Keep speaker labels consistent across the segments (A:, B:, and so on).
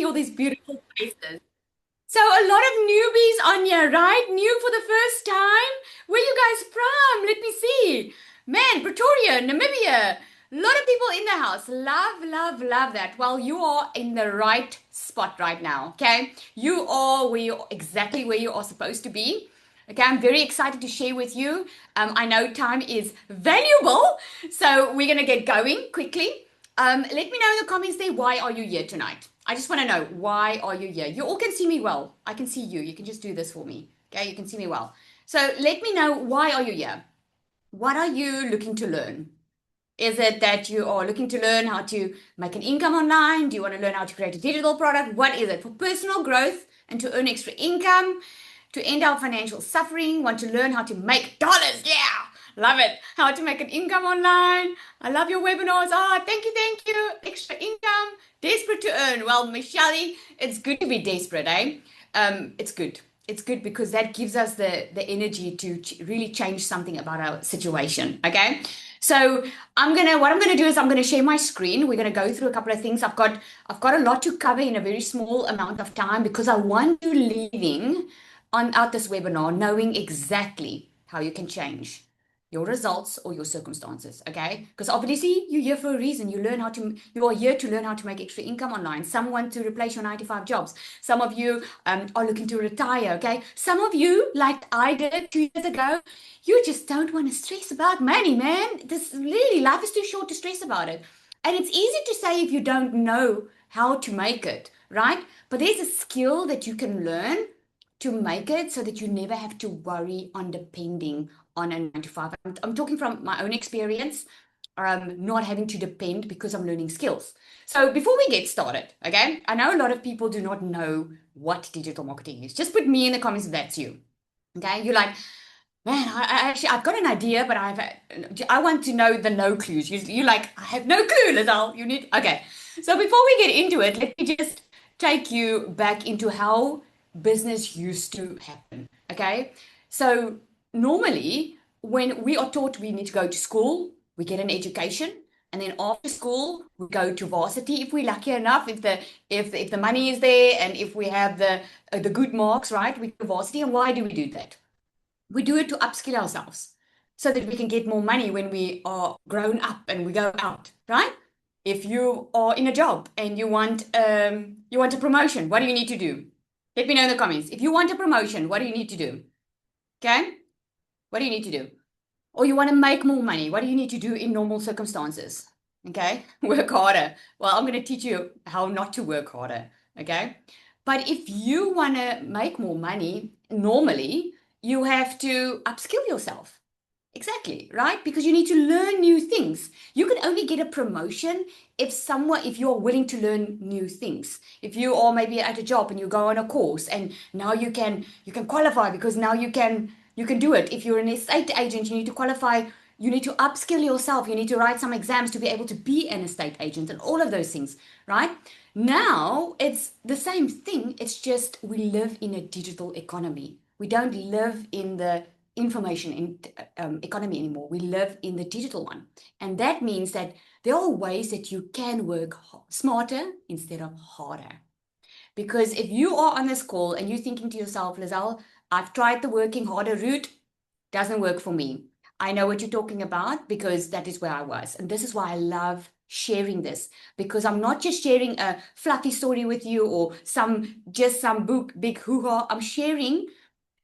A: all these beautiful faces. So a lot of newbies on here, right? New for the first time. Where you guys from? Let me see. Man, Pretoria, Namibia. A lot of people in the house. Love, love, love that. Well, you are in the right spot right now, okay? You are exactly where you are supposed to be. Okay, I'm very excited to share with you. I know time is valuable, so we're gonna get going quickly. Let me know in the comments there, why are you here tonight? I just want to know, why are you here? You all can see me well. I can see you. You can just do this for me. Okay, you can see me well. So let me know, why are you here? What are you looking to learn? Is it that you are looking to learn how to make an income online? Do you want to learn how to create a digital product? What is it? For personal growth and to earn extra income, to end our financial suffering, want to learn how to make dollars? Yeah, love it. How to make an income online. I love your webinars. Ah, thank you, thank you. Extra income, desperate to earn. Well, Michelle, it's good to be desperate, eh? It's good. It's good because that gives us the energy to really change something about our situation. Okay. So what I'm gonna do is I'm gonna share my screen. We're gonna go through a couple of things. I've got a lot to cover in a very small amount of time because I want you leaving on out this webinar knowing exactly how you can change your results or your circumstances. Okay, because obviously you're here for a reason. You are here to learn how to make extra income online. Some want to replace your 9 to 5 jobs. Some of you are looking to retire. Okay, some of you, like I did 2 years ago, you just don't want to stress about money, man. This really, life is too short to stress about it. And it's easy to say if you don't know how to make it, right? But there's a skill that you can learn to make it so that you never have to worry on depending on a 9 to 5. I'm talking from my own experience, not having to depend because I'm learning skills. So before we get started, okay, I know a lot of people do not know what digital marketing is. Just put me in the comments if that's you. Okay, you're like, man, I've got an idea, but I want to know the no clues. You like, I have no clue, Lizelle. You need, okay. So before we get into it, let me just take you back into how business used to happen. Okay. So normally when we are taught we need to go to school, we get an education, and then after school we go to varsity if we're lucky enough, if the money is there and if we have the good marks, right? We go to varsity. And why do we do that? We do it to upskill ourselves so that we can get more money when we are grown up and we go out, right? If you are in a job and you want a promotion, what do you need to do? Let me know in the comments. If you want a promotion, what do you need to do? Okay? What do you need to do? Or you want to make more money, what do you need to do in normal circumstances? Okay? Work harder. Well, I'm going to teach you how not to work harder. Okay? But if you want to make more money, normally you have to upskill yourself. Exactly, right? Because you need to learn new things. You can only get a promotion if you're willing to learn new things. If you are maybe at a job and you go on a course and now you can qualify because now you can do it. If you're an estate agent, you need to qualify, you need to upskill yourself, you need to write some exams to be able to be an estate agent and all of those things, right? Now it's the same thing. It's just we live in a digital economy. We don't live in the information economy anymore. We live in the digital one. And that means that there are ways that you can work smarter instead of harder. Because if you are on this call and you're thinking to yourself, Lizelle, I've tried the working harder route, doesn't work for me. I know what you're talking about because that is where I was. And this is why I love sharing this, because I'm not just sharing a fluffy story with you or some big hoo-ha. I'm sharing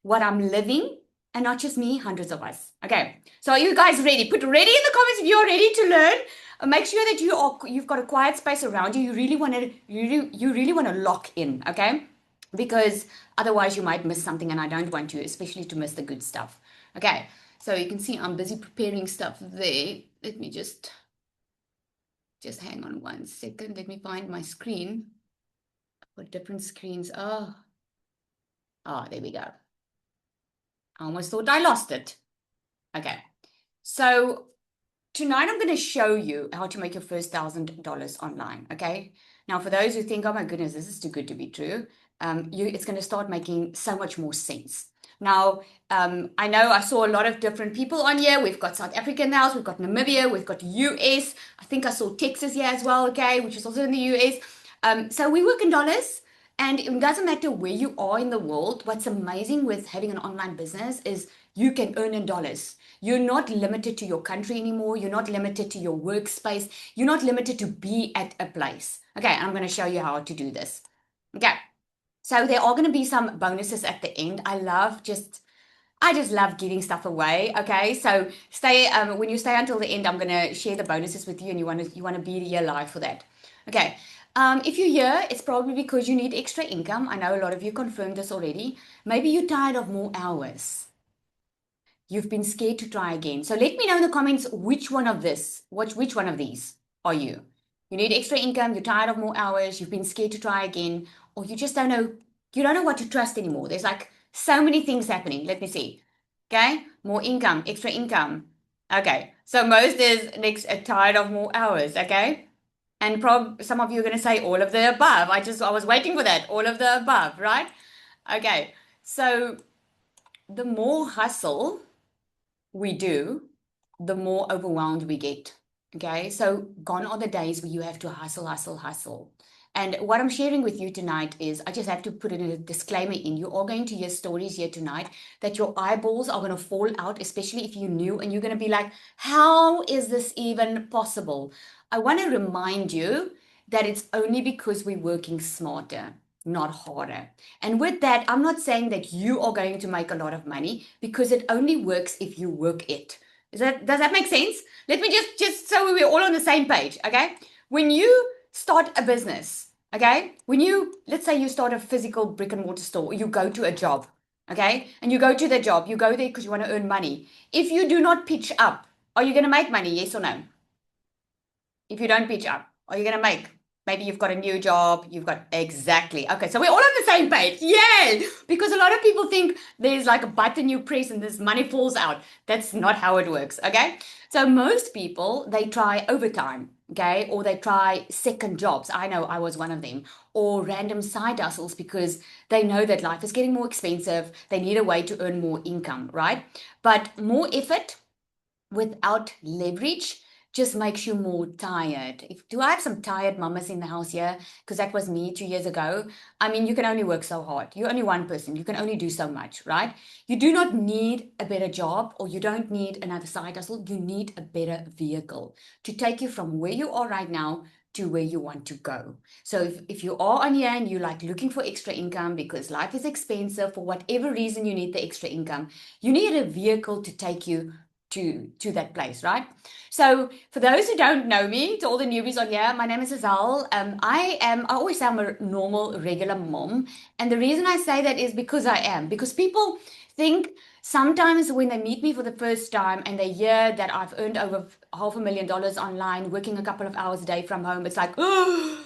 A: what I'm living, and not just me, hundreds of us. Okay, so are you guys ready? Put ready in the comments if you're ready to learn. Make sure that you've got a quiet space around you. You really want to lock in, okay? Because otherwise you might miss something, and I don't want you, especially to miss the good stuff. Okay, so you can see I'm busy preparing stuff there. Let me just hang on 1 second. Let me find my screen. I've got different screens. Oh, there we go. I almost thought I lost it. Okay, so tonight I'm going to show you how to make your first $1,000 online. Okay, now for those who think, oh my goodness, this is too good to be true, it's going to start making so much more sense. Now, I know I saw a lot of different people on here. We've got South Africa in the house, we've got Namibia, we've got US. I think I saw Texas here as well, okay, which is also in the US. So we work in dollars, and it doesn't matter where you are in the world. What's amazing with having an online business is you can earn in dollars. You're not limited to your country anymore. You're not limited to your workspace. You're not limited to be at a place. Okay, I'm going to show you how to do this. Okay, so there are going to be some bonuses at the end. I just love giving stuff away. Okay, so stay. When you stay until the end, I'm gonna share the bonuses with you, and you wanna be here live for that. Okay. If you're here, it's probably because you need extra income. I know a lot of you confirmed this already. Maybe you're tired of more hours. You've been scared to try again. So let me know in the comments which one of these are you? You need extra income, you're tired of more hours, you've been scared to try again, or you just don't know, you don't know what to trust anymore. There's like so many things happening. Let me see. Okay, more income, extra income. Okay, so most is next tired of more hours. Okay, and some of you are going to say all of the above. I was waiting for that. All of the above, right? Okay, so the more hustle we do, the more overwhelmed we get. Okay, so gone are the days where you have to hustle, hustle, hustle. And what I'm sharing with you tonight is I just have to put in a disclaimer in. You are going to hear stories here tonight that your eyeballs are going to fall out, especially if you're new and you're going to be like, how is this even possible? I want to remind you that it's only because we're working smarter, not harder. And with that, I'm not saying that you are going to make a lot of money because it only works if you work it. Does that make sense? Let me just so we're all on the same page, okay? When you start a business, okay? Let's say you start a physical brick and mortar store, or you go to a job, okay? And you go to the job, you go there because you want to earn money. If you do not pitch up, are you going to make money? Yes or no? If you don't pitch up, are you going to make? Maybe you've got a new job. You've got exactly. Okay, so we're all on the same page. Yay! Because a lot of people think there's like a button you press and this money falls out. That's not how it works. Okay, so most people they try overtime. Okay, or they try second jobs. I know I was one of them, or random side hustles because they know that life is getting more expensive. They need a way to earn more income, right? But more effort without leverage just makes you more tired. Do I have some tired mamas in the house here? Because that was me 2 years ago. I mean, you can only work so hard. You're only one person. You can only do so much, right? You do not need a better job or you don't need another side hustle. You need a better vehicle to take you from where you are right now to where you want to go. So if you are on here and you're like looking for extra income because life is expensive, for whatever reason you need the extra income, you need a vehicle to take you to that place, right? So for those who don't know me, to all the newbies on here, my name is Azal. I always say I'm a normal, regular mom. And the reason I say that is because I am, because people think sometimes when they meet me for the first time and they hear that I've earned over $500,000 online, working a couple of hours a day from home, it's like, oh,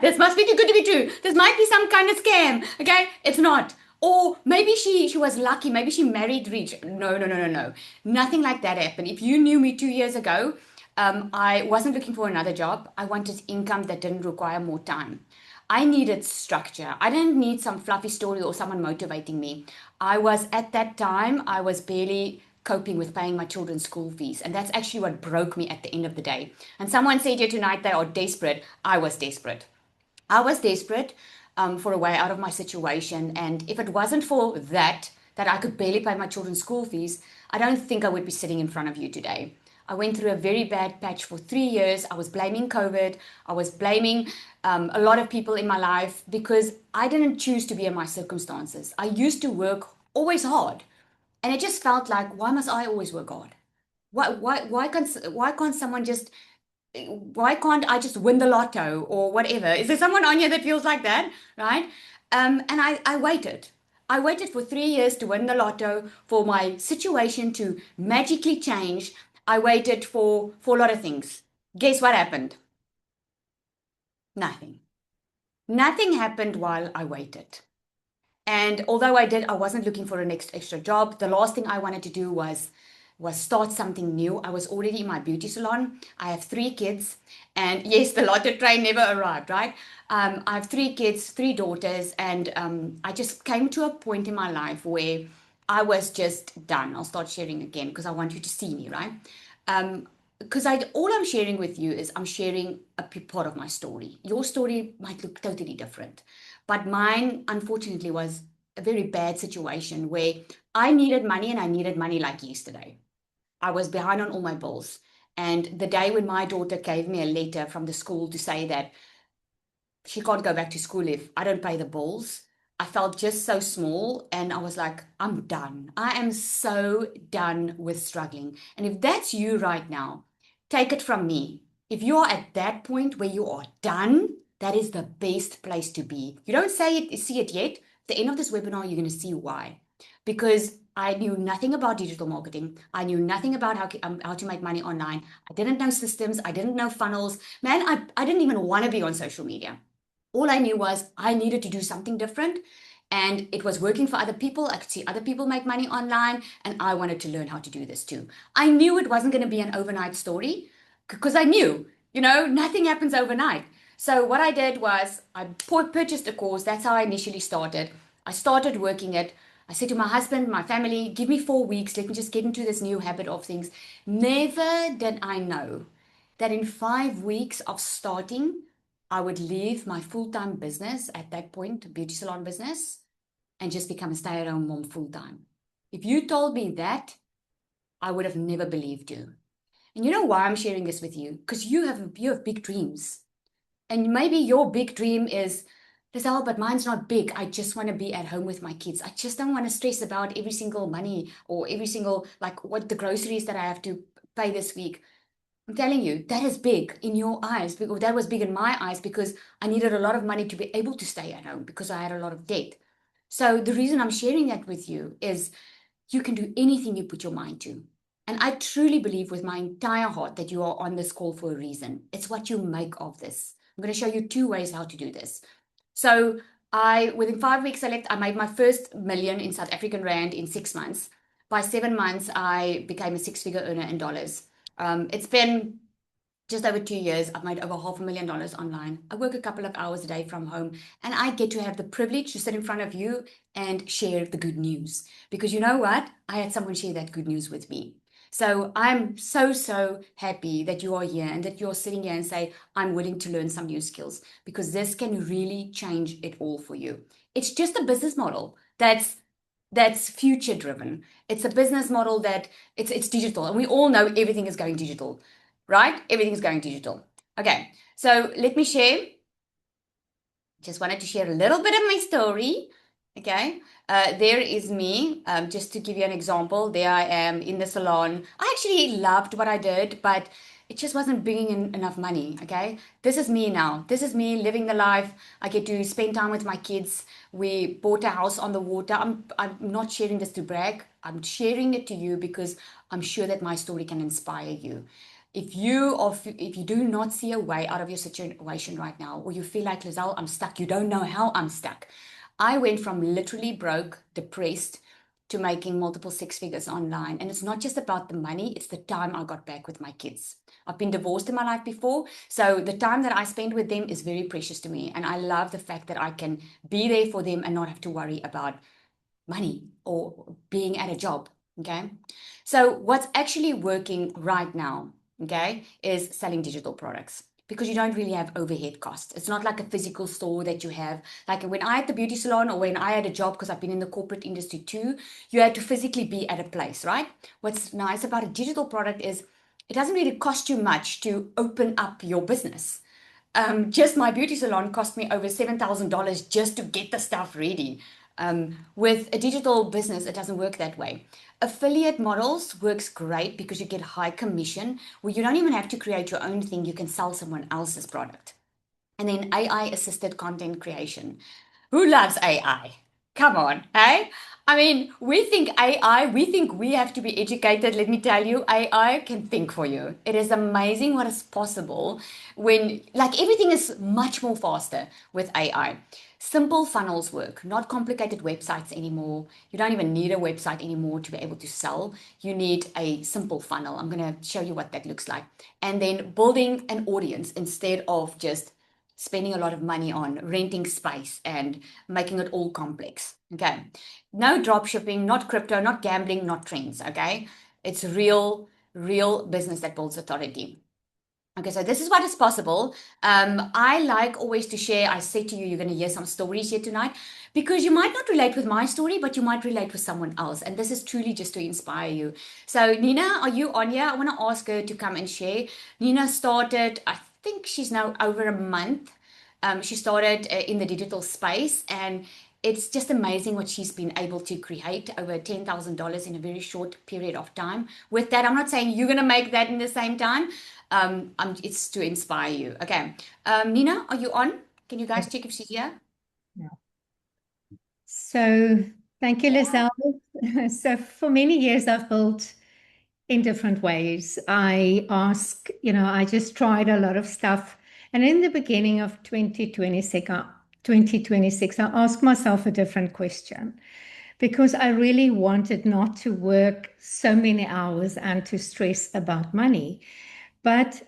A: this must be too good to be true. This might be some kind of scam. Okay, it's not. Or maybe she was lucky. Maybe she married rich. No, no, no, no, no. Nothing like that happened. If you knew me 2 years ago, I wasn't looking for another job. I wanted income that didn't require more time. I needed structure. I didn't need some fluffy story or someone motivating me. At that time, I was barely coping with paying my children's school fees. And that's actually what broke me at the end of the day. And someone said here tonight they are desperate. I was desperate. I was desperate for a way out of my situation. And if it wasn't for that I could barely pay my children's school fees, I don't think I would be sitting in front of you today. I went through a very bad patch for 3 years. I was blaming COVID. I was blaming a lot of people in my life because I didn't choose to be in my circumstances. I used to work always hard. And it just felt like, why must I always work hard? Why can't someone just why can't I just win the lotto or whatever? Is there someone on here that feels like that? Right? And I waited. I waited for 3 years to win the lotto, for my situation to magically change. I waited for a lot of things. Guess what happened? Nothing. Nothing happened while I waited. And although I wasn't looking for a next extra job. The last thing I wanted to do was start something new. I was already in my beauty salon. I have 3 kids, and yes, the lotto train never arrived, right? I have 3 kids, 3 daughters, and I just came to a point in my life where I was just done. I'll start sharing again because I want you to see me, right? because all I'm sharing with you is I'm sharing a part of my story. Your story might look totally different, but mine, unfortunately, was a very bad situation where I needed money and I needed money like yesterday. I was behind on all my bills. And the day when my daughter gave me a letter from the school to say that she can't go back to school if I don't pay the bills. I felt just so small and I was like, I'm done. I am so done with struggling. And if that's you right now, take it from me. If you are at that point where you are done, that is the best place to be. You don't see it yet. At the end of this webinar, you're going to see why. Because I knew nothing about digital marketing. I knew nothing about how to make money online. I didn't know systems. I didn't know funnels. Man, I didn't even want to be on social media. All I knew was I needed to do something different. And it was working for other people. I could see other people make money online, and I wanted to learn how to do this too. I knew it wasn't going to be an overnight story because I knew, nothing happens overnight. So, what I did was I purchased a course. That's how I initially started. I started working it. I said to my husband, my family, give me 4 weeks. Let me just get into this new habit of things. Never did I know that in 5 weeks of starting, I would leave my full-time business at that point, beauty salon business, and just become a stay-at-home mom full-time. If you told me that, I would have never believed you. And you know why I'm sharing this with you? Because you have big dreams. And maybe your big dream is, Lizelle, but mine's not big. I just want to be at home with my kids. I just don't want to stress about every single money or every single, like, what the groceries that I have to pay this week. I'm telling you, that is big in your eyes, because that was big in my eyes because I needed a lot of money to be able to stay at home because I had a lot of debt. So the reason I'm sharing that with you is you can do anything you put your mind to. And I truly believe with my entire heart that you are on this call for a reason. It's what you make of this. I'm going to show you 2 ways how to do this. So within 5 weeks I left, I made my first million in South African Rand in 6 months. By 7 months, I became a six-figure earner in dollars. It's been just over 2 years. I've made over $500,000 online. I work a couple of hours a day from home, and I get to have the privilege to sit in front of you and share the good news. Because you know what? I had someone share that good news with me. So I'm so, so happy that you are here and that you're sitting here and say, I'm willing to learn some new skills, because this can really change it all for you. It's just a business model that's future driven. It's a business model that it's digital, and we all know everything is going digital, right? Everything is going digital. Okay, so let me share. Just wanted to share a little bit of my story. Okay, there is me. Just to give you an example, there I am in the salon. I actually loved what I did, but it just wasn't bringing in enough money. Okay, this is me now. This is me living the life. I get to spend time with my kids. We bought a house on the water. I'm not sharing this to brag. I'm sharing it to you because I'm sure that my story can inspire you. If you do not see a way out of your situation right now, or you feel like, Lizelle, I'm stuck, you don't know how I'm stuck. I went from literally broke, depressed, to making multiple six figures online. And it's not just about the money, it's the time I got back with my kids. I've been divorced in my life before, so the time that I spend with them is very precious to me. And I love the fact that I can be there for them and not have to worry about money or being at a job. Okay. So, what's actually working right now, okay, is selling digital products, because you don't really have overhead costs. It's not like a physical store that you have. Like when I had the beauty salon, or when I had a job, because I've been in the corporate industry too, you had to physically be at a place, right? What's nice about a digital product is it doesn't really cost you much to open up your business. Just my beauty salon cost me over $7,000 just to get the stuff ready. With a digital business, it doesn't work that way. Affiliate models works great because you get high commission, where you don't even have to create your own thing. You can sell someone else's product. And then AI assisted content creation. Who loves AI? Come on, hey? I mean, we think AI, we think we have to be educated. Let me tell you, AI can think for you. It is amazing what is possible when, like, everything is much more faster with AI. Simple funnels work, not complicated websites anymore. You don't even need a website anymore to be able to sell. You need a simple funnel. I'm going to show you what that looks like. And then building an audience instead of just spending a lot of money on renting space and making it all complex. Okay. No drop shipping, not crypto, not gambling, not trends. Okay. It's real real business that builds authority. Okay, so this is what is possible. I like always to share. I said to you, you're going to hear some stories here tonight because you might not relate with my story, but you might relate with someone else. And this is truly just to inspire you. So, Nina, are you on here? I want to ask her to come and share. Nina started, I think she's now over a month. She started in the digital space, and it's just amazing what she's been able to create over $10,000 in a very short period of time. With that, I'm not saying you're going to make that in the same time. It's to inspire you. Okay. Nina, are you on? Can you guys check if she's here?
B: Yeah. So thank you,
A: Yeah.
B: Lizelle. So for many years, I've built in different ways. I just tried a lot of stuff. And in the beginning of 2026, I asked myself a different question because I really wanted not to work so many hours and to stress about money. But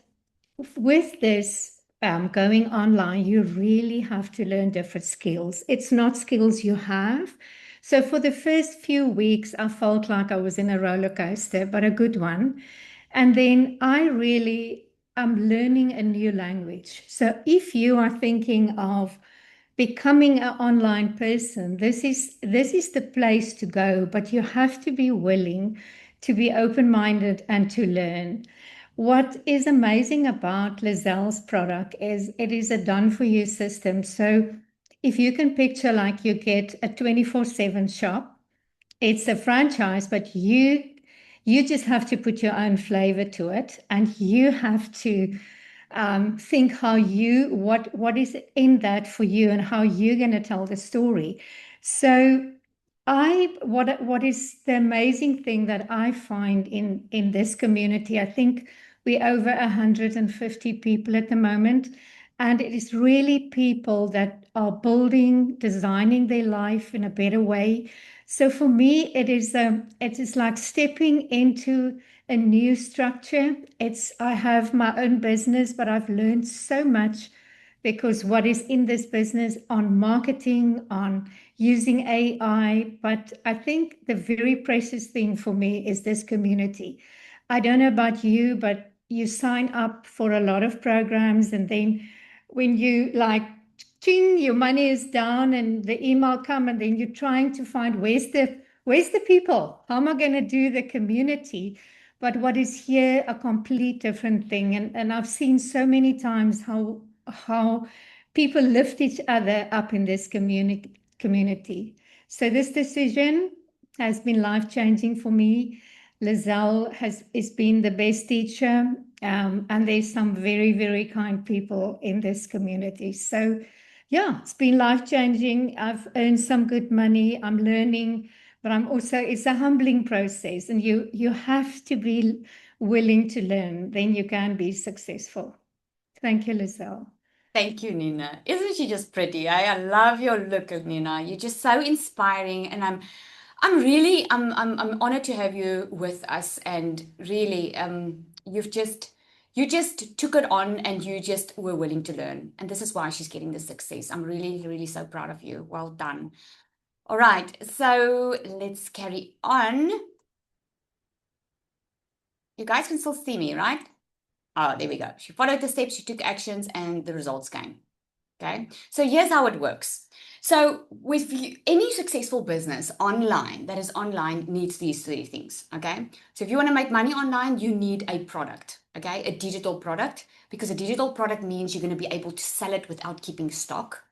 B: with this going online, you really have to learn different skills. It's not skills you have. So for the first few weeks, I felt like I was in a roller coaster, but a good one. And then I really am learning a new language. So if you are thinking of becoming an online person, this is the place to go, but you have to be willing to be open-minded and to learn. What is amazing about Lizelle's product is it is a done-for-you system. So if you can picture like you get a 24/7 shop, it's a franchise, but you just have to put your own flavor to it, and you have to think what is in that for you and how you're going to tell the story. So what is the amazing thing that I find in this community? I think we're over 150 people at the moment, and it is really people that are building, designing their life in a better way. So for me, it is like stepping into a new structure. I have my own business, but I've learned so much because what is in this business on marketing, on using AI. But I think the very precious thing for me is this community. I don't know about you, but you sign up for a lot of programs, and then when you like, ching, your money is down and the email come, and then you're trying to find where's the people? How am I going to do the community? But what is here a complete different thing. And I've seen so many times how people lift each other up in this community. So this decision has been life-changing for me. Lizelle has been the best teacher, and there's some very, very kind people in this community. So yeah, it's been life-changing. I've earned some good money. I'm learning, but it's a humbling process, and you have to be willing to learn, then you can be successful. Thank you, Lizelle.
A: Thank you, Nina. Isn't she just pretty? I love your look, Nina. You're just so inspiring, and I'm honored to have you with us. And really, you just took it on, and you just were willing to learn. And this is why she's getting the success. I'm really, really so proud of you. Well done. All right, so let's carry on. You guys can still see me, right? Oh, there we go. She followed the steps, she took actions, and the results came. Okay, so here's how it works. So with any successful business online that is online needs these three things. Okay, so if you want to make money online, you need a product. Okay, a digital product, because a digital product means you're going to be able to sell it without keeping stock.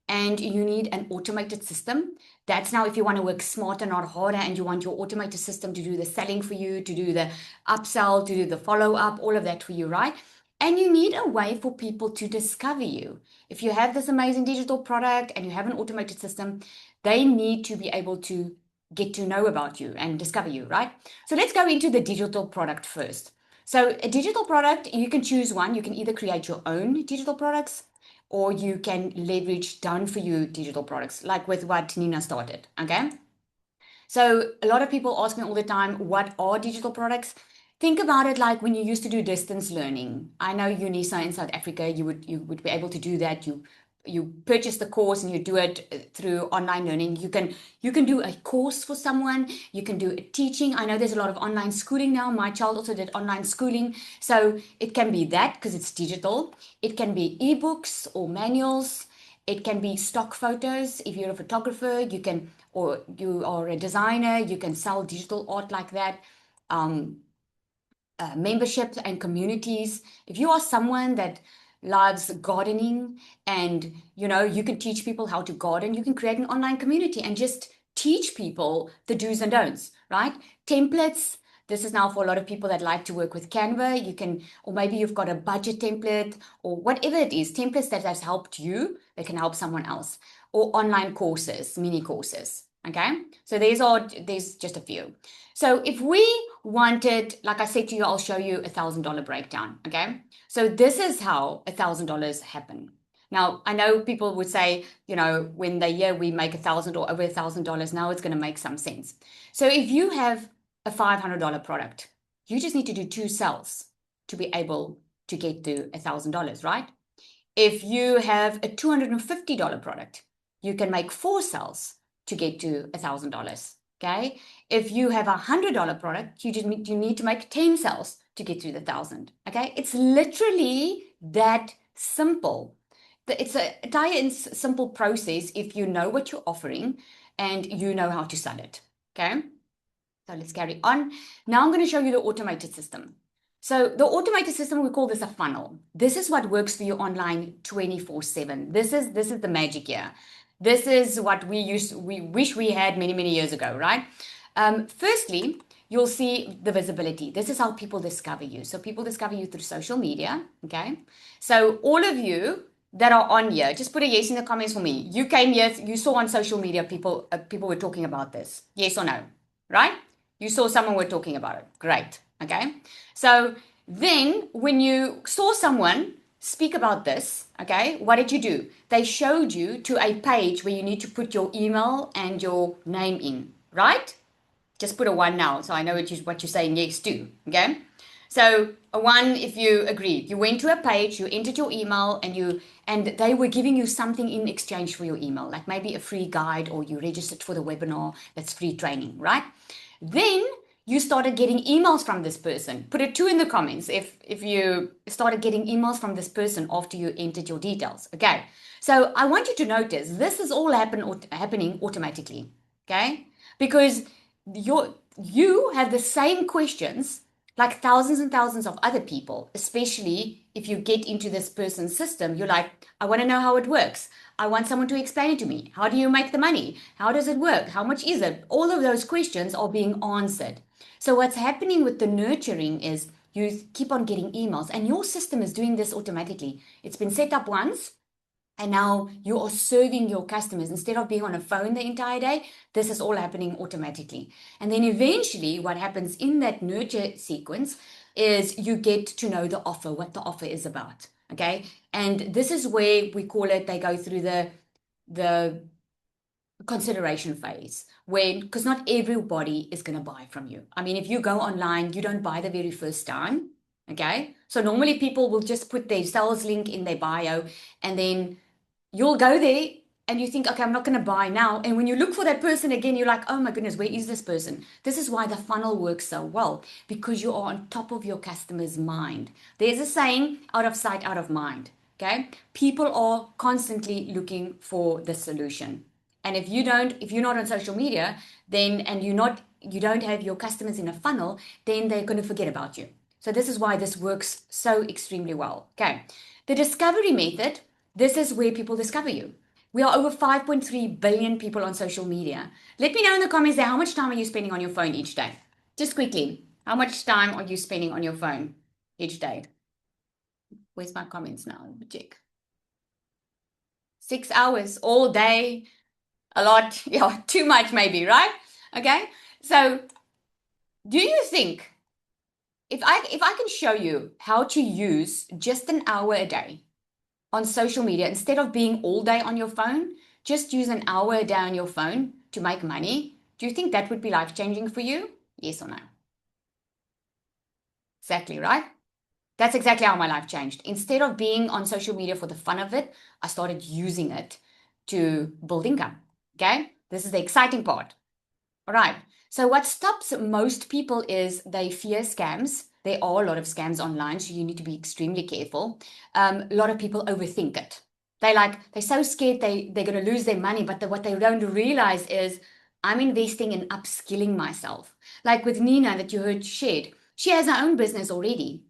A: And you need an automated system. That's now if you want to work smarter, not harder, and you want your automated system to do the selling for you, to do the upsell, to do the follow up, all of that for you, right? And you need a way for people to discover you. If you have this amazing digital product and you have an automated system, they need to be able to get to know about you and discover you, right? So let's go into the digital product first. So a digital product, you can choose one. You can either create your own digital products, or you can leverage done for you digital products, like with what Nina started. Okay. So a lot of people ask me all the time, what are digital products? Think about it like when you used to do distance learning. I know Unisa in South Africa, you would be able to do that. You you purchase the course and you do it through online learning. You can do a course for someone, you can do a teaching. I know there's a lot of online schooling now. My child also did online schooling, so it can be that because it's digital. It can be ebooks or manuals. It can be stock photos. If you're a photographer, you can, or you are a designer, you can sell digital art like that. um, Memberships and communities. If you are someone that loves gardening and you can teach people how to garden, you can create an online community and just teach people the do's and don'ts, right? Templates. This is now for a lot of people that like to work with Canva. You can, or maybe you've got a budget template or whatever it is, templates that has helped you, that can help someone else, or online courses, mini courses. Okay. So there's just a few. So if we wanted, like I said to you, I'll show you $1,000 breakdown. Okay. So this is how $1,000 happen. Now, I know people would say, when they hear we make 1,000 or over $1,000, now it's going to make some sense. So if you have a $500 product, you just need to do 2 sales to be able to get to $1,000, right? If you have a $250 product, you can make 4 sales to get to $1,000. Okay. If you have $100 product, you need to make 10 sales to get to the 1,000. Okay. It's literally that simple. It's a entire simple process if you know what you're offering and you know how to sell it. Okay. So let's carry on. Now I'm going to show you the automated system. So the automated system, we call this a funnel. This is what works for you online 24/7. This is the magic here. This is what we wish we had many, many years ago, right? Firstly, you'll see the visibility. This is how people discover you. So people discover you through social media, okay? So all of you that are on here, just put a yes in the comments for me. You came here, you saw on social media people were talking about this. Yes or no, right? You saw someone were talking about it. Great. Okay. So then when you saw someone speak about this, okay, what did you do? They showed you to a page where you need to put your email and your name in, right? Just put a 1 now so I know what you're saying yes to. Okay. So a 1 if you agreed. You went to a page, you entered your email, and they were giving you something in exchange for your email, like maybe a free guide, or you registered for the webinar that's free training, right? Then you started getting emails from this person. Put a 2 in the comments if you started getting emails from this person after you entered your details. Okay. So I want you to notice this is all happening automatically. Okay. Because you have the same questions like thousands and thousands of other people, especially if you get into this person's system. You're like, I want to know how it works. I want someone to explain it to me. How do you make the money? How does it work? How much is it? All of those questions are being answered. So what's happening with the nurturing is you keep on getting emails, and your system is doing this automatically. It's been set up once, and now you are serving your customers instead of being on a phone the entire day. This is all happening automatically. And then eventually what happens in that nurture sequence is you get to know the offer, what the offer is about. Okay. And this is where we call it, they go through the consideration phase, when, because not everybody is going to buy from you. I mean, if you go online, you don't buy the very first time. Okay. So normally people will just put their sales link in their bio, and then you'll go there and you think, okay, I'm not going to buy now. And when you look for that person again, you're like, oh my goodness, where is this person? This is why the funnel works so well, because you are on top of your customer's mind. There's a saying, out of sight, out of mind. Okay. People are constantly looking for the solution. And if you're not on social media, then, and you don't have your customers in a funnel, then they're going to forget about you. So this is why this works so extremely well. Okay. The discovery method, this is where people discover you. We are over 5.3 billion people on social media. Let me know in the comments there, how much time are you spending on your phone each day? Just quickly, how much time are you spending on your phone each day? Where's my comments now? Let me check. 6 hours all day. A lot. Yeah, too much maybe, right? Okay. So do you think if I can show you how to use just an hour a day on social media, instead of being all day on your phone, just use an hour a day on your phone to make money, do you think that would be life-changing for you? Yes or no? Exactly, right? That's exactly how my life changed. Instead of being on social media for the fun of it, I started using it to build income. Okay. This is the exciting part. All right. So what stops most people is they fear scams. There are a lot of scams online, so you need to be extremely careful. A lot of people overthink it. They're so scared they're going to lose their money, but what they don't realize is I'm investing in upskilling myself. Like with Nina that you heard shared, she has her own business already,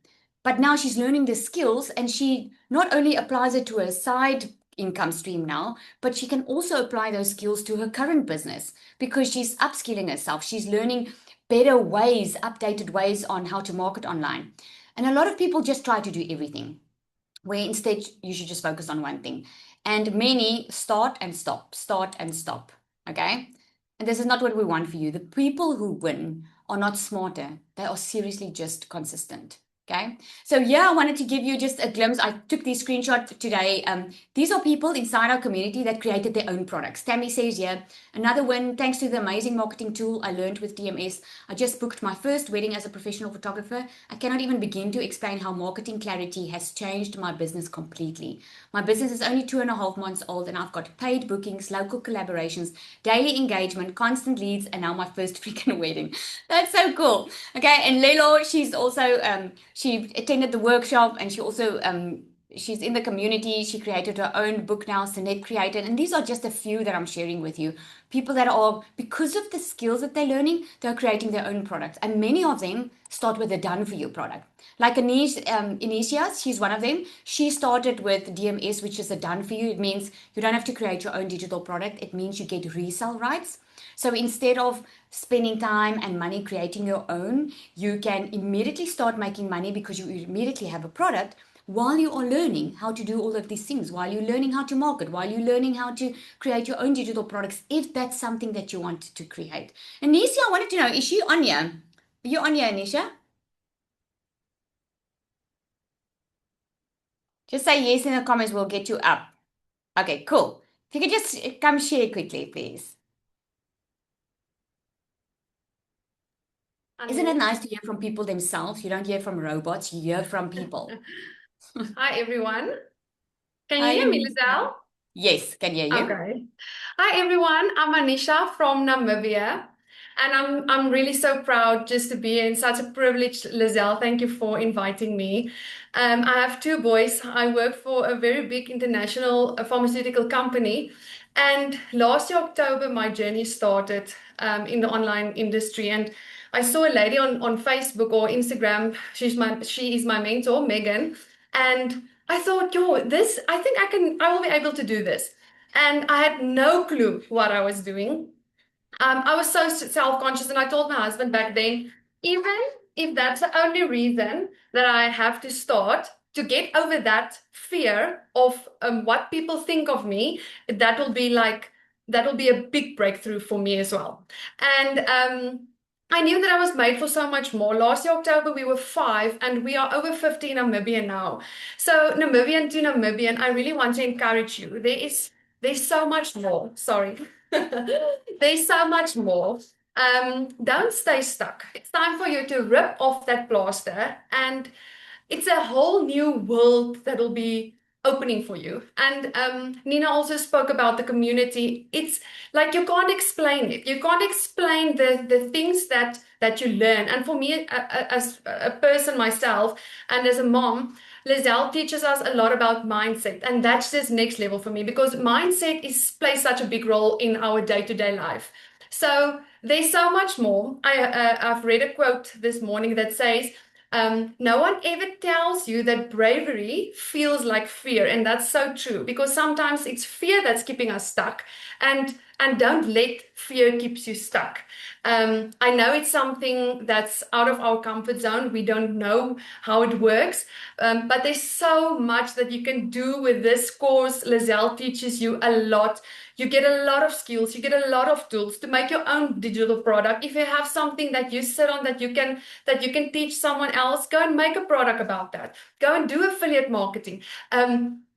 A: but now she's learning the skills and she not only applies it to her side income stream now, but she can also apply those skills to her current business because she's upskilling herself. She's learning better ways, updated ways on how to market online. And a lot of people just try to do everything, where instead you should just focus on one thing. And many start and stop, start and stop. Okay. And this is not what we want for you. The people who win are not smarter, they are seriously just consistent. Okay. So yeah, I wanted to give you just a glimpse. I took these screenshots today. These are people inside our community that created their own products. Tammy says, yeah, another win thanks to the amazing marketing tool I learned with DMS. I just booked my first wedding as a professional photographer. I cannot even begin to explain how marketing clarity has changed my business completely. My business is only 2.5 months old and I've got paid bookings, local collaborations, daily engagement, constant leads, and now my first freaking wedding. That's so cool. Okay, and Lelo, she's also she attended the workshop and she also she's in the community. She created her own book now, Sinette created, and these are just a few that I'm sharing with you. People that are, because of the skills that they're learning, they're creating their own products, and many of them start with a done for you product. Like Inicia, she's one of them. She started with DMS, which is a done for you. It means you don't have to create your own digital product. It means you get resale rights. So instead of spending time and money creating your own, you can immediately start making money because you immediately have a product while you are learning how to do all of these things, while you're learning how to market, while you're learning how to create your own digital products, if that's something that you want to create. Anisha, I wanted to know, is she on here? Are you on here, Anisha? Just say yes in the comments, we'll get you up. Okay, cool. If you could just come share quickly, please. Isn't it
C: Unmute.
A: nice to hear from people themselves? You don't hear from robots, you hear from people.
C: Hi, everyone. Can you
A: Hi,
C: hear me,
A: Anisha.
C: Lizelle?
A: Yes, can hear you.
C: Okay. Hi, everyone. I'm Anisha from Namibia, and I'm really so proud just to be here. It's such a privilege, Lizelle. Thank you for inviting me. I have two boys. I work for a very big international pharmaceutical company, and last year, October, my journey started in the online industry, and I saw a lady on Facebook or Instagram. She is my mentor, Megan, and I thought, yo, this, I think I will be able to do this. And I had no clue what I was doing. I was so self-conscious, and I told my husband back then, even if that's the only reason that I have to start to get over that fear of what people think of me, that will be like that will be a big breakthrough for me as well. And I knew that I was made for so much more. Last year, October, we were 5, and we are over 50 in Namibia now. So, Namibian to Namibian, I really want to encourage you. There's so much more. Sorry. There's so much more. Don't stay stuck. It's time for you to rip off that plaster, and it's a whole new world that will be opening for you. And Nina also spoke about the community. It's like you can't explain it. You can't explain the things that you learn. And for me, as a person myself and as a mom, Lizelle teaches us a lot about mindset, and that's just next level for me because mindset plays such a big role in our day-to-day life. So there's so much more. I've read a quote this morning that says, no one ever tells you that bravery feels like fear, and that's so true because sometimes it's fear that's keeping us stuck, and don't let fear keeps you stuck. I know it's something that's out of our comfort zone. We don't know how it works, but there's so much that you can do with this course. Lizelle teaches you a lot. You get a lot of skills, you get a lot of tools to make your own digital product. If you have something that you sit on that you can teach someone else, go and make a product about that. Go and do affiliate marketing.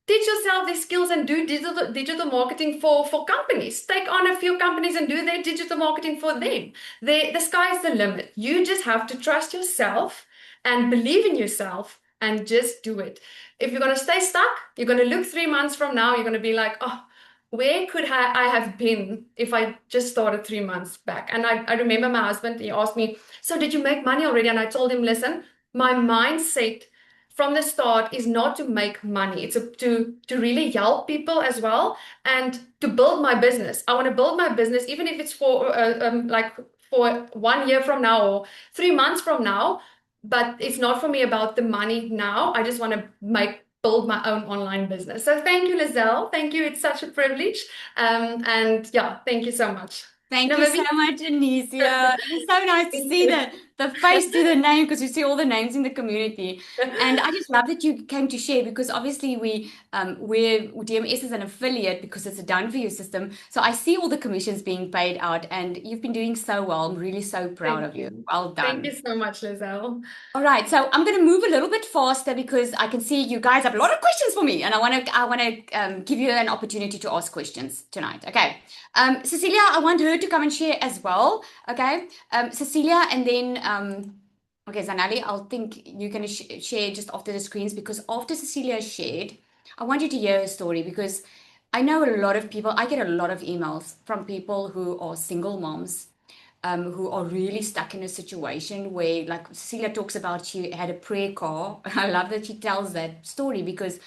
C: Teach yourself these skills and do digital marketing for companies. Take on a few companies and do their digital marketing for them. The sky is the limit. You just have to trust yourself and believe in yourself and just do it. If you're going to stay stuck, you're going to look 3 months from now, you're going to be like, oh, where could I have been if I just started 3 months back? And I remember my husband, he asked me, so did you make money already? And I told him, listen, my mindset from the start is not to make money. It's to really help people as well and to build my business. I want to build my business, even if it's for like for 1 year from now or 3 months from now. But it's not for me about the money now. I just want to build my own online business. So thank you, Lizelle. Thank you. It's such a privilege. And yeah, thank you so much.
A: Thank
C: Now,
A: you so
C: maybe
A: much, Anicia. It's so nice to see the face to the name because you see all the names in the community. And I just love that you came to share because obviously we're DMS is an affiliate because it's a done for you system. So I see all the commissions being paid out and you've been doing so well. I'm really so proud
C: Thank
A: of you.
C: you.
A: Well
C: Thank
A: done.
C: you so much, Lizelle.
A: All right, so I'm going to move a little bit faster because I can see you guys have a lot of questions for me, and I want to give you an opportunity to ask questions tonight. Okay, Cecilia, I want her to come and share as well. Okay, Cecilia, and then okay, Zanali, I'll think you're going to share just after the screens because after Cecilia shared, I want you to hear her story because I know a lot of people. I get a lot of emails from people who are single moms who are really stuck in a situation where, like Cecilia talks about, she had a prayer car. I love that she tells that story because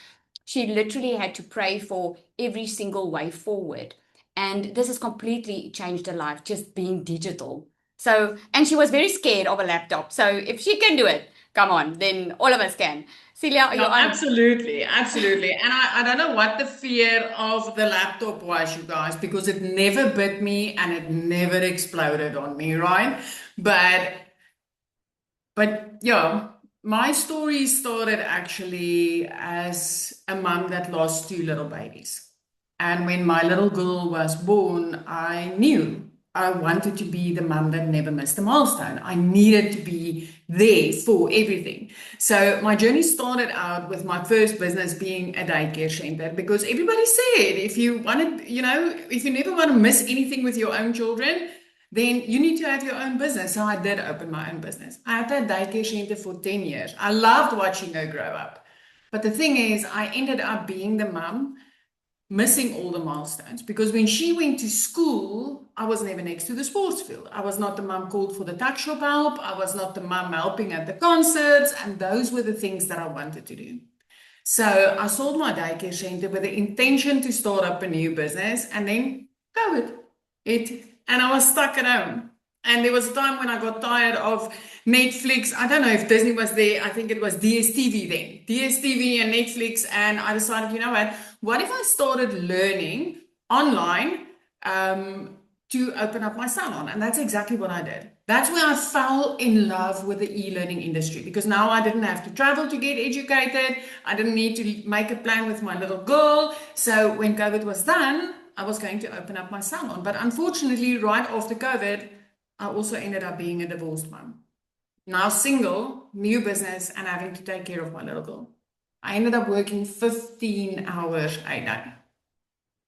A: she literally had to pray for every single way forward. And this has completely changed her life, just being digital. So, and she was very scared of a laptop. So, if she can do it, come on, then all of us can. Celia, are you
D: No,
A: on?
D: absolutely, absolutely. And I don't know what the fear of the laptop was, you guys, because it never bit me and it never exploded on me, right? But but yeah, my story started actually as a mom that lost two little babies. And when my little girl was born, I knew I wanted to be the mom that never missed a milestone. I needed to be there for everything. So my journey started out with my first business being a daycare center because everybody said if you want to, if you never want to miss anything with your own children, then you need to have your own business. So I did open my own business. I had that daycare center for 10 years. I loved watching her grow up. But the thing is, I ended up being the mom missing all the milestones because when she went to school, I was never next to the sports field. I was not the mom called for the tuck shop help. I was not the mom helping at the concerts. And those were the things that I wanted to do. So I sold my daycare center with the intention to start up a new business and then COVID hit and I was stuck at home. And there was a time when I got tired of Netflix. I don't know if Disney was there. I think it was DSTV then. DSTV and Netflix. And I decided, you know what if I started learning online to open up my salon? And that's exactly what I did. That's where I fell in love with the e-learning industry because now I didn't have to travel to get educated. I didn't need to make a plan with my little girl. So when COVID was done, I was going to open up my salon. But unfortunately, right after COVID, I also ended up being a divorced mom. Now single, new business, and having to take care of my little girl. I ended up working 15 hours a day.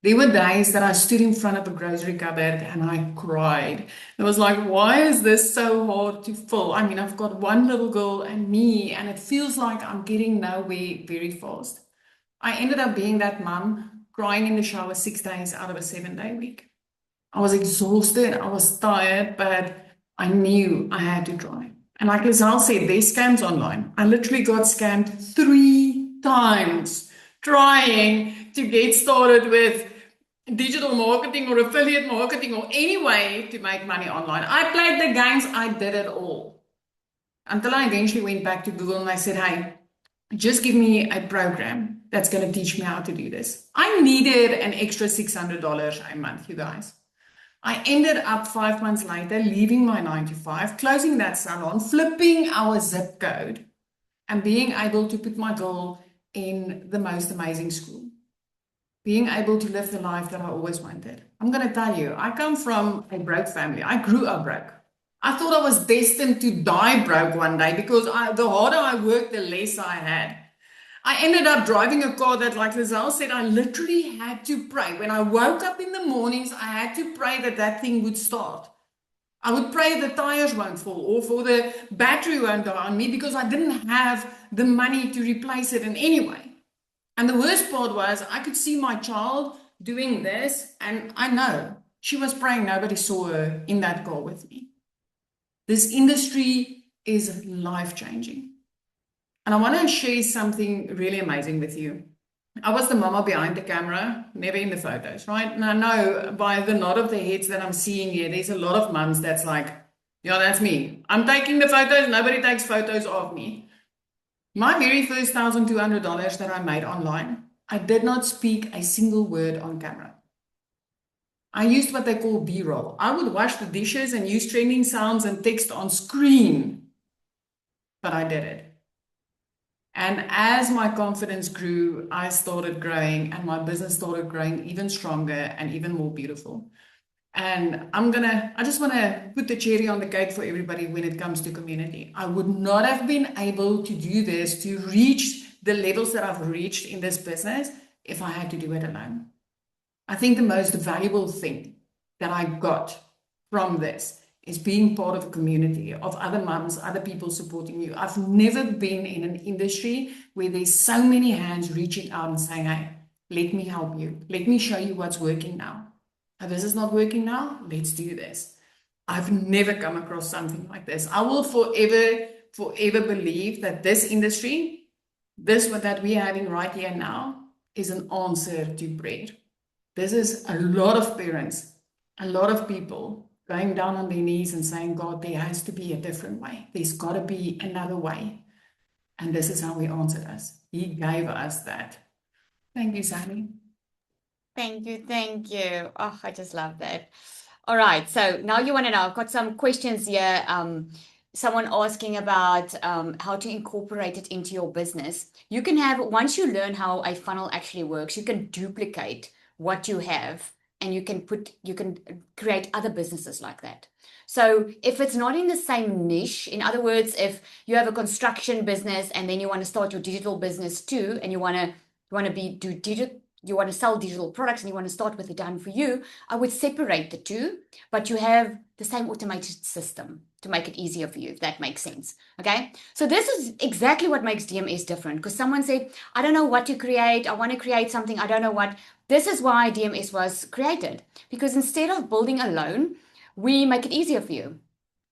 D: There were days that I stood in front of a grocery cupboard and I cried. It was like, why is this so hard to fill? I mean, I've got one little girl and me, and it feels like I'm getting nowhere very fast. I ended up being that mom crying in the shower 6 days out of a 7-day week. I was exhausted, I was tired, but I knew I had to try. And like Lizelle said, there's scams online. I literally got scammed 3 times trying to get started with digital marketing or affiliate marketing or any way to make money online. I played the games, I did it all. Until I eventually went back to Google and I said, hey, just give me a program that's going to teach me how to do this. I needed an extra $600 a month, you guys. I ended up 5 months later leaving my 9 to 5, closing that salon, flipping our zip code, and being able to put my girl in the most amazing school. Being able to live the life that I always wanted. I'm going to tell you, I come from a broke family. I grew up broke. I thought I was destined to die broke one day because the harder I worked, the less I had. I ended up driving a car that, like Lizelle said, I literally had to pray. When I woke up in the mornings, I had to pray that that thing would start. I would pray the tires won't fall off or the battery won't die on me because I didn't have the money to replace it in any way. And the worst part was I could see my child doing this, and I know she was praying nobody saw her in that car with me. This industry is life-changing. And I want to share something really amazing with you. I was the mama behind the camera, never in the photos, right? And I know by the nod of the heads that I'm seeing here, there's a lot of mums that's like, yeah, that's me. I'm taking the photos, nobody takes photos of me. My very first $1,200 that I made online, I did not speak a single word on camera. I used what they call B-roll. I would wash the dishes and use trending sounds and text on screen, but I did it. And as my confidence grew, I started growing and my business started growing even stronger and even more beautiful. And I just want to put the cherry on the cake for everybody when it comes to community. I would not have been able to do this, to reach the levels that I've reached in this business if I had to do it alone. I think the most valuable thing that I got from this is being part of a community of other moms, other people supporting you. I've never been in an industry where there's so many hands reaching out and saying, hey, let me help you. Let me show you what's working now. Oh, this is not working now. Let's do this. I've never come across something like this. I will forever believe that this industry, that we're having right here now, is an answer to prayer. This is a lot of parents, a lot of people going down on their knees and saying, God, there has to be a different way. There's got to be another way. And this is how he answered us. He gave us that. Thank you, Sammy.
A: Thank you. Thank you. Oh, I just love that. All right. So now you want to know, I've got some questions here. Someone asking about how to incorporate it into your business. You can have, once you learn how a funnel actually works, you can duplicate what you have and you can create other businesses like that. So if it's not in the same niche, in other words, if you have a construction business and then you want to start your digital business too, and you want to sell digital products and you want to start with it done for you, I would separate the two, but you have the same automated system to make it easier for you, if that makes sense. Okay. So this is exactly what makes DMS different, because someone said, I don't know what to create. I want to create something. I don't know what. This is why DMS was created, because instead of building alone, we make it easier for you.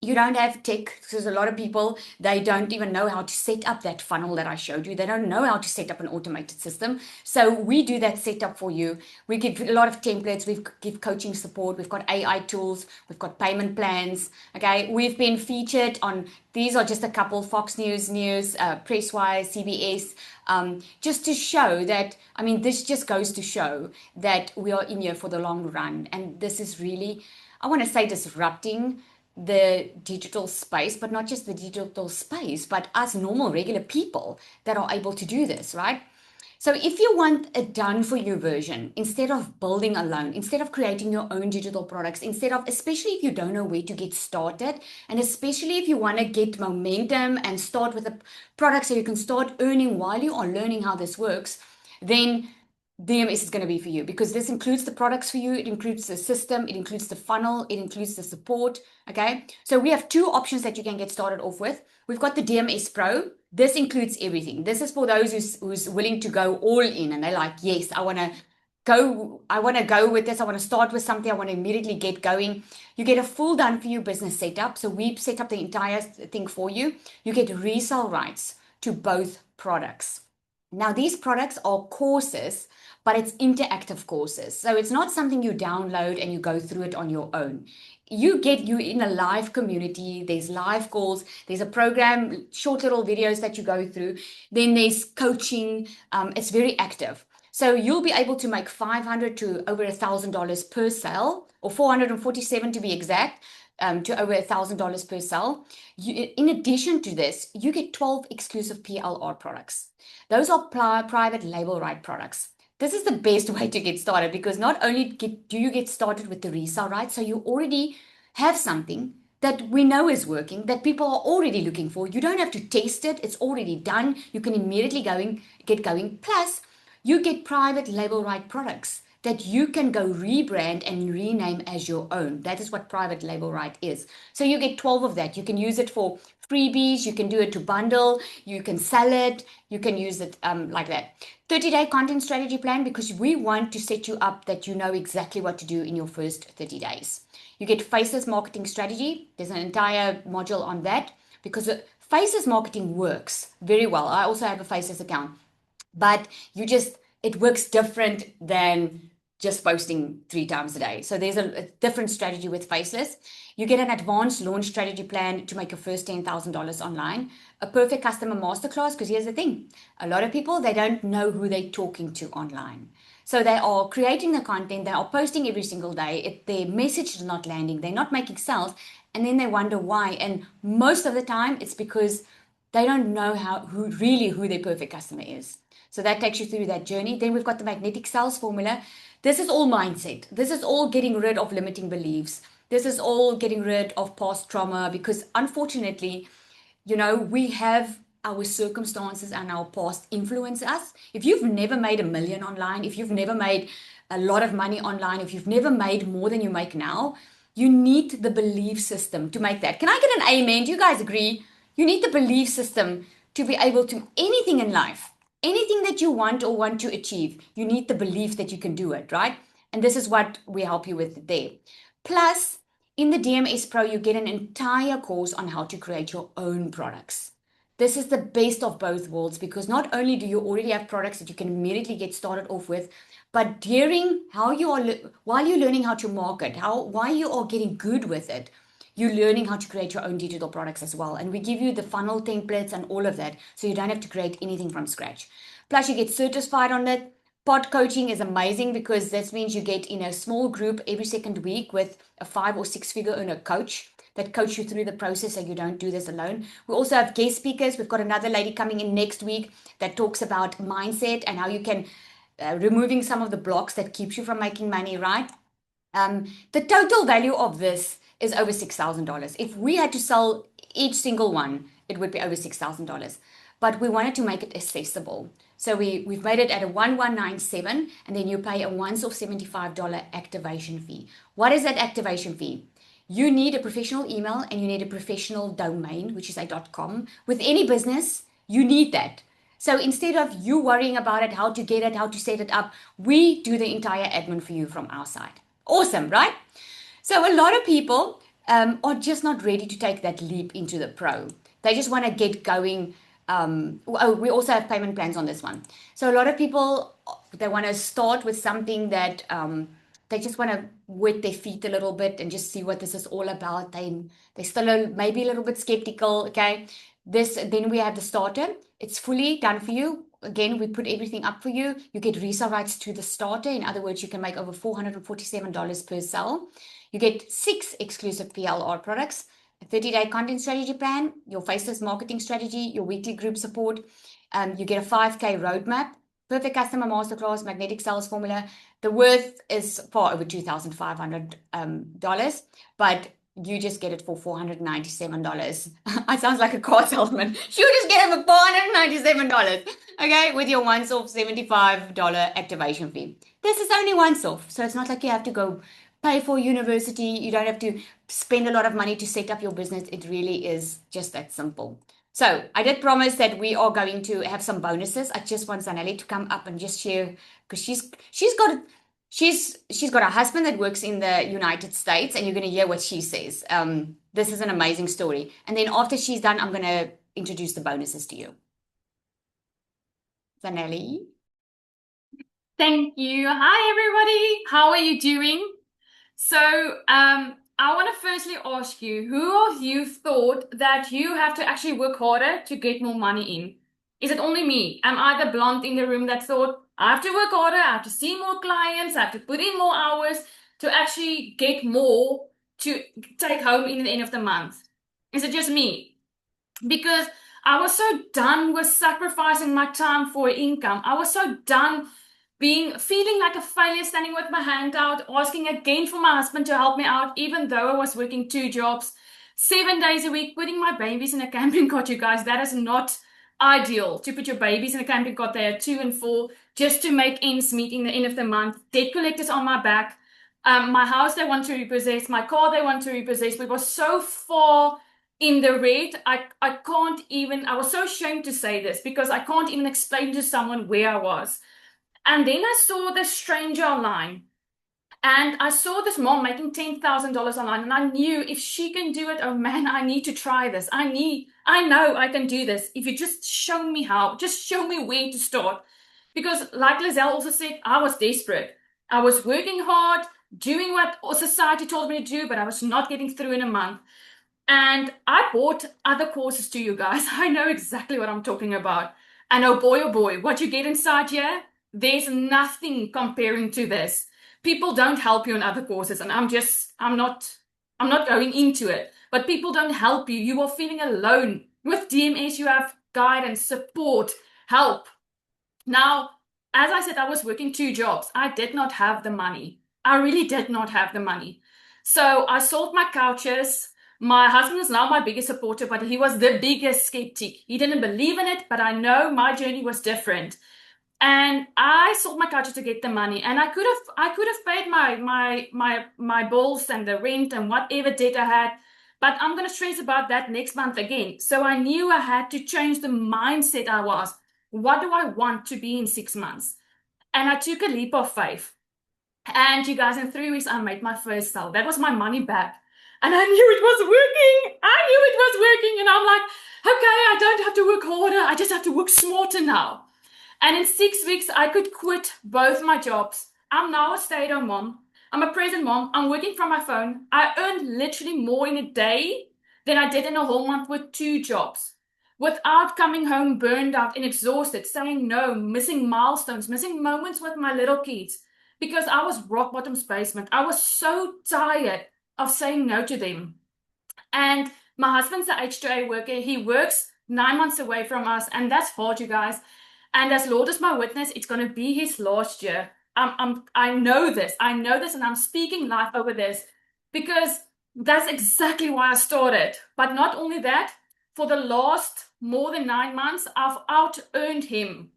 A: You don't have tech, because a lot of people, they don't even know how to set up that funnel that I showed you. They don't know how to set up an automated system. So we do that setup for you. We give a lot of templates. We give coaching support. We've got AI tools. We've got payment plans. Okay. We've been featured on, these are just a couple, Fox News, Presswire, CBS, just to show that, I mean, this just goes to show that we are in here for the long run. And this is really, I want to say, disrupting the digital space, but not just the digital space, but us normal, regular people that are able to do this, right? So if you want a done for you version, instead of building alone, instead of creating your own digital products, especially if you don't know where to get started, and especially if you want to get momentum and start with a product so you can start earning while you are learning how this works, then DMS is going to be for you, because this includes the products for you. It includes the system. It includes the funnel. It includes the support. Okay. So we have two options that you can get started off with. We've got the DMS Pro. This includes everything. This is for those who's willing to go all in and they're like, yes, I want to go with this. I want to start with something. I want to immediately get going. You get a full done for you business setup. So we set up the entire thing for you. You get resale rights to both products. Now, these products are courses, but it's interactive courses. So it's not something you download and you go through it on your own. You in a live community. There's live calls. There's a program, short little videos that you go through. Then there's coaching. It's very active. So you'll be able to make $500 to over $1,000 per sale, or $447 to be exact. To over $1,000 per sale. In addition to this, you get 12 exclusive PLR products. Those are private label right products. This is the best way to get started, because not only do you get started with the resale rights, so you already have something that we know is working, that people are already looking for. You don't have to test it. It's already done. You can immediately get going. Plus, you get private label right products that you can go rebrand and rename as your own. That is what private label right is. So you get 12 of that. You can use it for freebies, you can do it to bundle, you can sell it, you can use it like that. 30-day content strategy plan, because we want to set you up that you know exactly what to do in your first 30 days. You get faceless marketing strategy. There's an entire module on that because faceless marketing works very well. I also have a faceless account, but it works different than just posting 3 times a day. So there's a different strategy with faceless. You get an advanced launch strategy plan to make your first $10,000 online, a perfect customer masterclass, because here's the thing. A lot of people, they don't know who they're talking to online. So they are creating the content, they are posting every single day, their message is not landing, they're not making sales, and then they wonder why. And most of the time, it's because they don't know who their perfect customer is. So that takes you through that journey. Then we've got the magnetic sales formula. This is all mindset. This is all getting rid of limiting beliefs. This is all getting rid of past trauma, because unfortunately, we have our circumstances and our past influence us. If you've never made 1 million online, if you've never made a lot of money online, if you've never made more than you make now, you need the belief system to make that. Can I get an amen? Do you guys agree? You need the belief system to be able to anything in life, anything that you want or want to achieve. You need the belief that you can do it, right? And this is what we help you with there. Plus, in the DMS Pro, you get an entire course on how to create your own products. This is the best of both worlds, because not only do you already have products that you can immediately get started off with, but while you're learning how to market, while you are getting good with it, you're learning how to create your own digital products as well. And we give you the funnel templates and all of that, so you don't have to create anything from scratch. Plus, you get certified on it. Pod coaching is amazing, because this means you get in a small group every second week with a 5 or 6 figure earner coach that coach you through the process, so you don't do this alone. We also have guest speakers. We've got another lady coming in next week that talks about mindset and how you can removing some of the blocks that keeps you from making money, right? The total value of this is over $6,000. If we had to sell each single one, it would be over $6,000. But we wanted to make it accessible. So we've made it at a 1197, and then you pay a once-off $75 activation fee. What is that activation fee? You need a professional email and you need a professional domain, which is a .com. With any business, you need that. So instead of you worrying about it, how to get it, how to set it up, we do the entire admin for you from our side. Awesome, right? So a lot of people are just not ready to take that leap into the pro. They just want to get going. We also have payment plans on this one. So a lot of people, they want to start with something that they just want to wet their feet a little bit and just see what this is all about. They still maybe a little bit skeptical. Okay, then we have the starter. It's fully done for you. Again, we put everything up for you. You get resale rights to the starter. In other words, you can make over $447 per sale. You get 6 exclusive PLR products, a 30-day content strategy plan, your faceless marketing strategy, your weekly group support. You get a 5K roadmap, perfect customer masterclass, magnetic sales formula. The worth is far over $2,500, but you just get it for $497. I sounds like a car salesman. You just get it for $497, okay, with your once-off $75 activation fee. This is only once off, so it's not like you have to go pay for university. You don't have to spend a lot of money to set up your business. It really is just that simple. So I did promise that we are going to have some bonuses. I just want Zanelli to come up and just share, because she's got a husband that works in the United States, and you're going to hear what she says. This is an amazing story. And then after she's done, I'm going to introduce the bonuses to you. Zanelli.
E: Thank you. Hi, everybody. How are you doing? So, I want to firstly ask you, who of you thought that you have to actually work harder to get more money in? Is it only me? Am I the blonde in the room that thought, I have to work harder, I have to see more clients, I have to put in more hours to actually get more to take home in the end of the month? Is it just me? Because I was so done with sacrificing my time for income. I was so done feeling like a failure, standing with my hand out, asking again for my husband to help me out, even though I was working 2 jobs, 7 days a week, putting my babies in a camping cot. You guys, that is not ideal to put your babies in a camping cot. They are 2 and 4, just to make ends meet in the end of the month. Debt collectors on my back. My house they want to repossess, my car they want to repossess. We were so far in the red. I can't even, I was so ashamed to say this because I can't even explain to someone where I was. And then I saw this stranger online. And I saw this mom making $10,000 online, and I knew if she can do it, oh man, I need to try this. I know I can do this. If you just show me how, just show me where to start. Because, like Lizelle also said, I was desperate. I was working hard, doing what society told me to do, but I was not getting through in a month. And I bought other courses to you guys. I know exactly what I'm talking about. And oh boy, what you get inside here, there's nothing comparing to this. People don't help you in other courses, and I'm not going into it. But people don't help you. You are feeling alone. With DMS, you have guidance, support, help. Now, as I said, I was working 2 jobs. I did not have the money. I really did not have the money. So I sold my couches. My husband is now my biggest supporter, but he was the biggest skeptic. He didn't believe in it, but I know my journey was different. And I sold my couches to get the money. And I could have paid my bills and the rent and whatever debt I had. But I'm gonna stress about that next month again. So I knew I had to change the mindset I was. What do I want to be in 6 months? And I took a leap of faith. And you guys, in 3 weeks, I made my first sale. That was my money back. And I knew it was working. I knew it was working. And I'm like, okay, I don't have to work harder. I just have to work smarter now. And in 6 weeks, I could quit both my jobs. I'm now a stay-at-home mom. I'm a present mom. I'm working from my phone. I earned literally more in a day than I did in a whole month with 2 jobs. Without coming home burned out and exhausted, saying no, missing milestones, missing moments with my little kids. Because I was rock bottom's basement. I was so tired of saying no to them. And my husband's a H2A worker. He works 9 months away from us, and that's hard, you guys. And as Lord is my witness, it's going to be his last year. I know this. I know this, and I'm speaking life over this because that's exactly why I started. But not only that, for the last more than 9 months, I've out-earned him.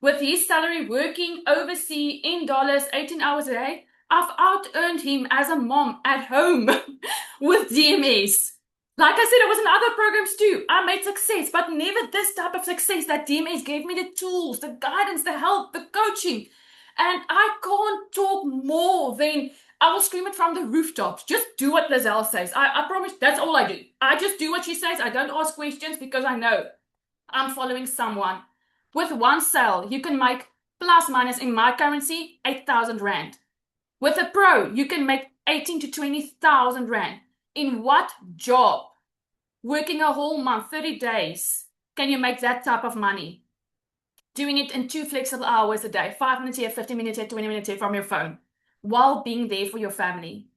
E: With his salary working overseas in dollars, 18 hours a day, I've out-earned him as a mom at home with DMS. Like I said, I was in other programs too. I made success, but never this type of success that DMS gave me the tools, the guidance, the help, the coaching. And I can't talk more than I will scream it from the rooftops. Just do what Lizelle says. I promise that's all I do. I just do what she says. I don't ask questions because I know I'm following someone. With one sale, you can make plus minus in my currency 8,000 Rand. With a pro, you can make 18 to 20,000 Rand. In what job, working a whole month, 30 days, can you make that type of money? Doing it in 2 flexible hours a day, 5 minutes here, 15 minutes here, 20 minutes here from your phone, while being there for your family.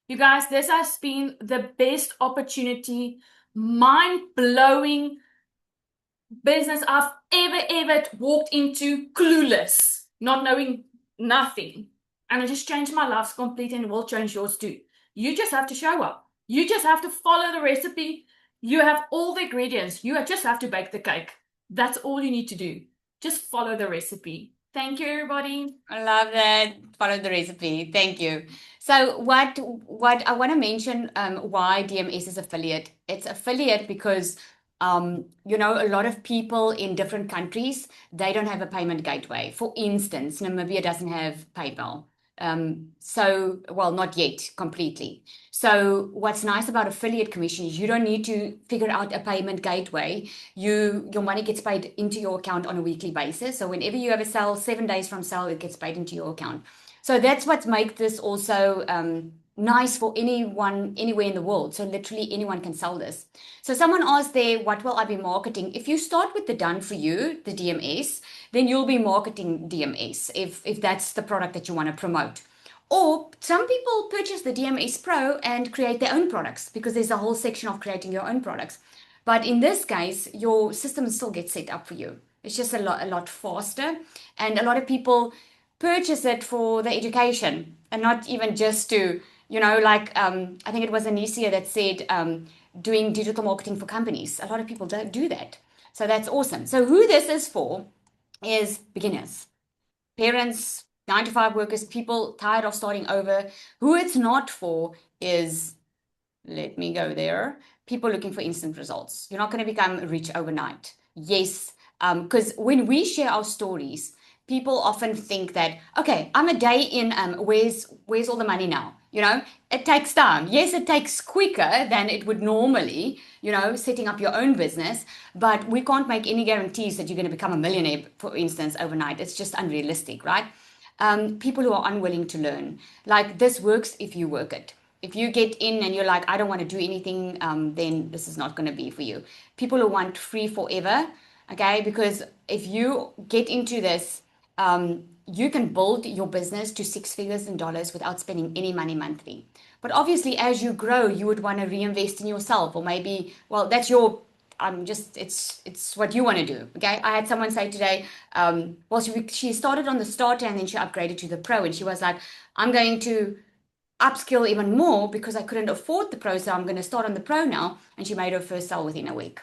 E: You guys, this has been the best opportunity, mind-blowing business I've ever walked into, clueless, not knowing nothing. And it just changed my life completely, and it will change yours too. You just have to show up. You just have to follow the recipe. You have all the ingredients. You just have to bake the cake. That's all you need to do. Just follow the recipe. Thank you, everybody.
A: I love that. Follow the recipe. Thank you. So what I want to mention why DMS is affiliate. It's affiliate because a lot of people in different countries, they don't have a payment gateway. For instance, Namibia doesn't have PayPal. Well, not yet completely. So what's nice about affiliate commission is you don't need to figure out a payment gateway. Your money gets paid into your account on a weekly basis. So whenever you have a sale, 7 days from sale, it gets paid into your account. So that's what makes this also nice for anyone, anywhere in the world. So literally anyone can sell this. So someone asked there, what will I be marketing? If you start with the done for you, the DMS, then you'll be marketing DMS if that's the product that you want to promote. Or some people purchase the DMS Pro and create their own products because there's a whole section of creating your own products. But in this case, your system still gets set up for you. It's just a lot faster. And a lot of people purchase it for the education and not even just to, I think it was Anicia that said doing digital marketing for companies. A lot of people don't do that. So that's awesome. So who this is for is beginners, parents, 9 to 5 workers, people tired of starting over. Who it's not for is, let me go there, people looking for instant results. You're not going to become rich overnight. Yes, because when we share our stories, people often think that, okay, I'm a day in, where's all the money now? It takes time. Yes, it takes quicker than it would normally, setting up your own business, but we can't make any guarantees that you're going to become a millionaire, for instance, overnight. It's just unrealistic, right? People who are unwilling to learn. Like, this works if you work it. If you get in and you're like, I don't want to do anything, then this is not going to be for you. People who want free forever, okay? Because if you get into this, you can build your business to 6 figures in dollars without spending any money monthly. But obviously, as you grow, you would want to reinvest in yourself, or maybe, well, that's your it's what you want to do. Okay, I had someone say today, well, she started on the starter and then she upgraded to the pro, and she was like, I'm going to upskill even more because I couldn't afford the pro, so I'm going to start on the pro now. And she made her first sale within a week.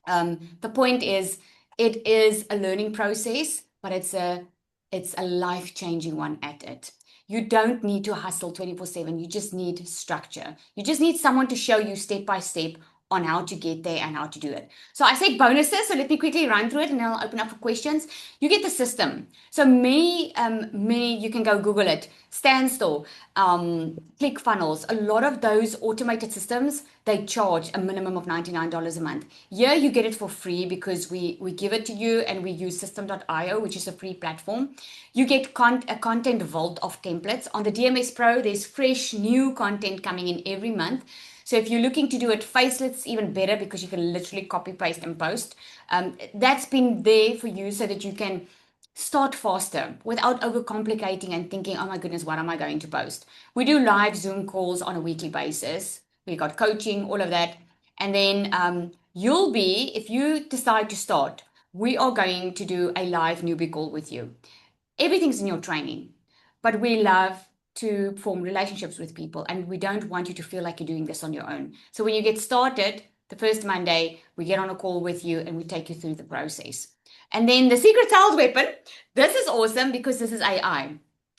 A: The point is, it is a learning process, but it's a life-changing one at it. You don't need to hustle 24/7. You just need structure. You just need someone to show you step by step on how to get there and how to do it. So I said bonuses, so let me quickly run through it and then I'll open up for questions. You get the system. So many, you can go Google it. Standstill, ClickFunnels, a lot of those automated systems, they charge a minimum of $99 a month. Here you get it for free because we give it to you, and we use system.io, which is a free platform. You get a content vault of templates. On the DMS Pro, there's fresh new content coming in every month. So if you're looking to do it faceless, it's even better because you can literally copy, paste, and post. That's been there for you so that you can start faster without overcomplicating and thinking, oh my goodness, what am I going to post? We do live Zoom calls on a weekly basis. We got coaching, all of that. And then you'll be, if you decide to start, we are going to do a live newbie call with you. Everything's in your training, but we love to form relationships with people, and we don't want you to feel like you're doing this on your own. So when you get started, the first Monday, we get on a call with you and we take you through the process. And then the secret sales weapon, this is awesome because this is AI.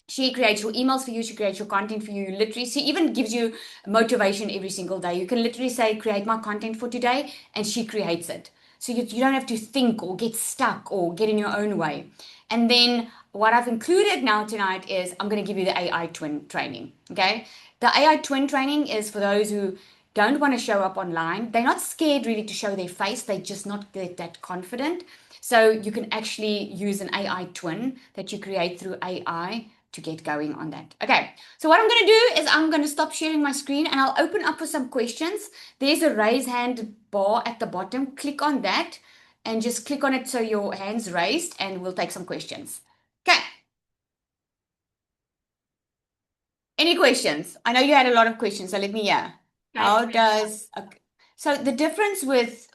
A: She creates your emails for you. She creates your content for you. Literally, she even gives you motivation every single day. You can literally say, create my content for today, and she creates it. So you don't have to think or get stuck or get in your own way. And then what I've included now tonight is I'm going to give you the AI twin training. Okay. The AI twin training is for those who don't want to show up online. They're not scared really to show their face. They just not get that confident. So you can actually use an AI twin that you create through AI to get going on that. Okay, so what I'm going to do is I'm going to stop sharing my screen and I'll open up for some questions. There's a raise hand bar at the bottom. Click on that and just click on it so your hand's raised, and we'll take some questions. Okay. Any questions? I know you had a lot of questions, so let me hear. How does okay. So the difference with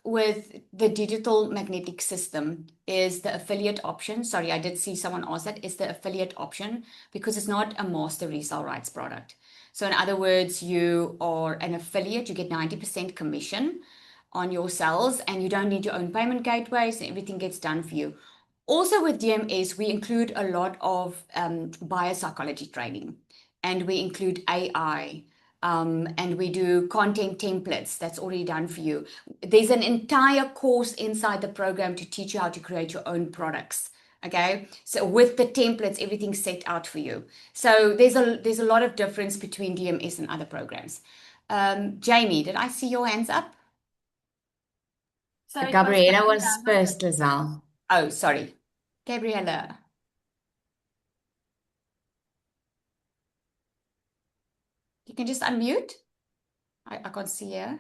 A: the digital magnetic system is the affiliate option. Sorry, I did see someone ask that. Is the affiliate option because it's not a master resale rights product. So in other words, you are an affiliate, you get 90% commission on your sales, and you don't need your own payment gateways, and everything gets done for you. Also with DMS, we include a lot of buyer psychology training, and we include AI. And we do content templates that's already done for you. There's an entire course inside the program to teach you how to create your own products. Okay, so with the templates, everything's set out for you. So there's a lot of difference between DMS and other programs. Jamie, did I see your hands up?
E: So it was
A: Gabriela was
E: Gabriela.
A: first, Lizelle. Oh, sorry. Gabriela. You can just unmute. I can't see her.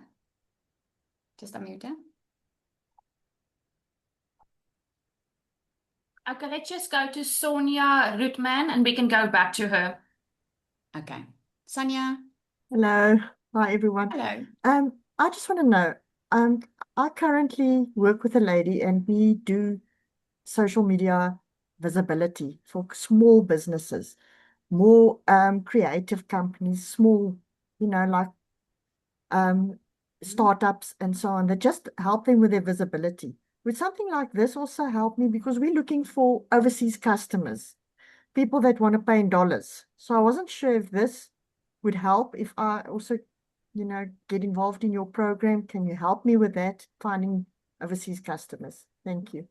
A: Just unmute her.
E: Okay, let's just go to Sonia Rootman and we can go back to her.
A: Okay. Sonia.
F: Hello. Hi, everyone.
A: Hello.
F: I just want to know, I currently work with a lady and we do social media visibility for small businesses, more creative companies, small, like startups and so on, that just help them with their visibility. would something like this also help me? Because we're looking for overseas customers, people that want to pay in dollars. So I wasn't sure if this would help if I also, get involved in your program. Can you help me with that, finding overseas customers? Thank you.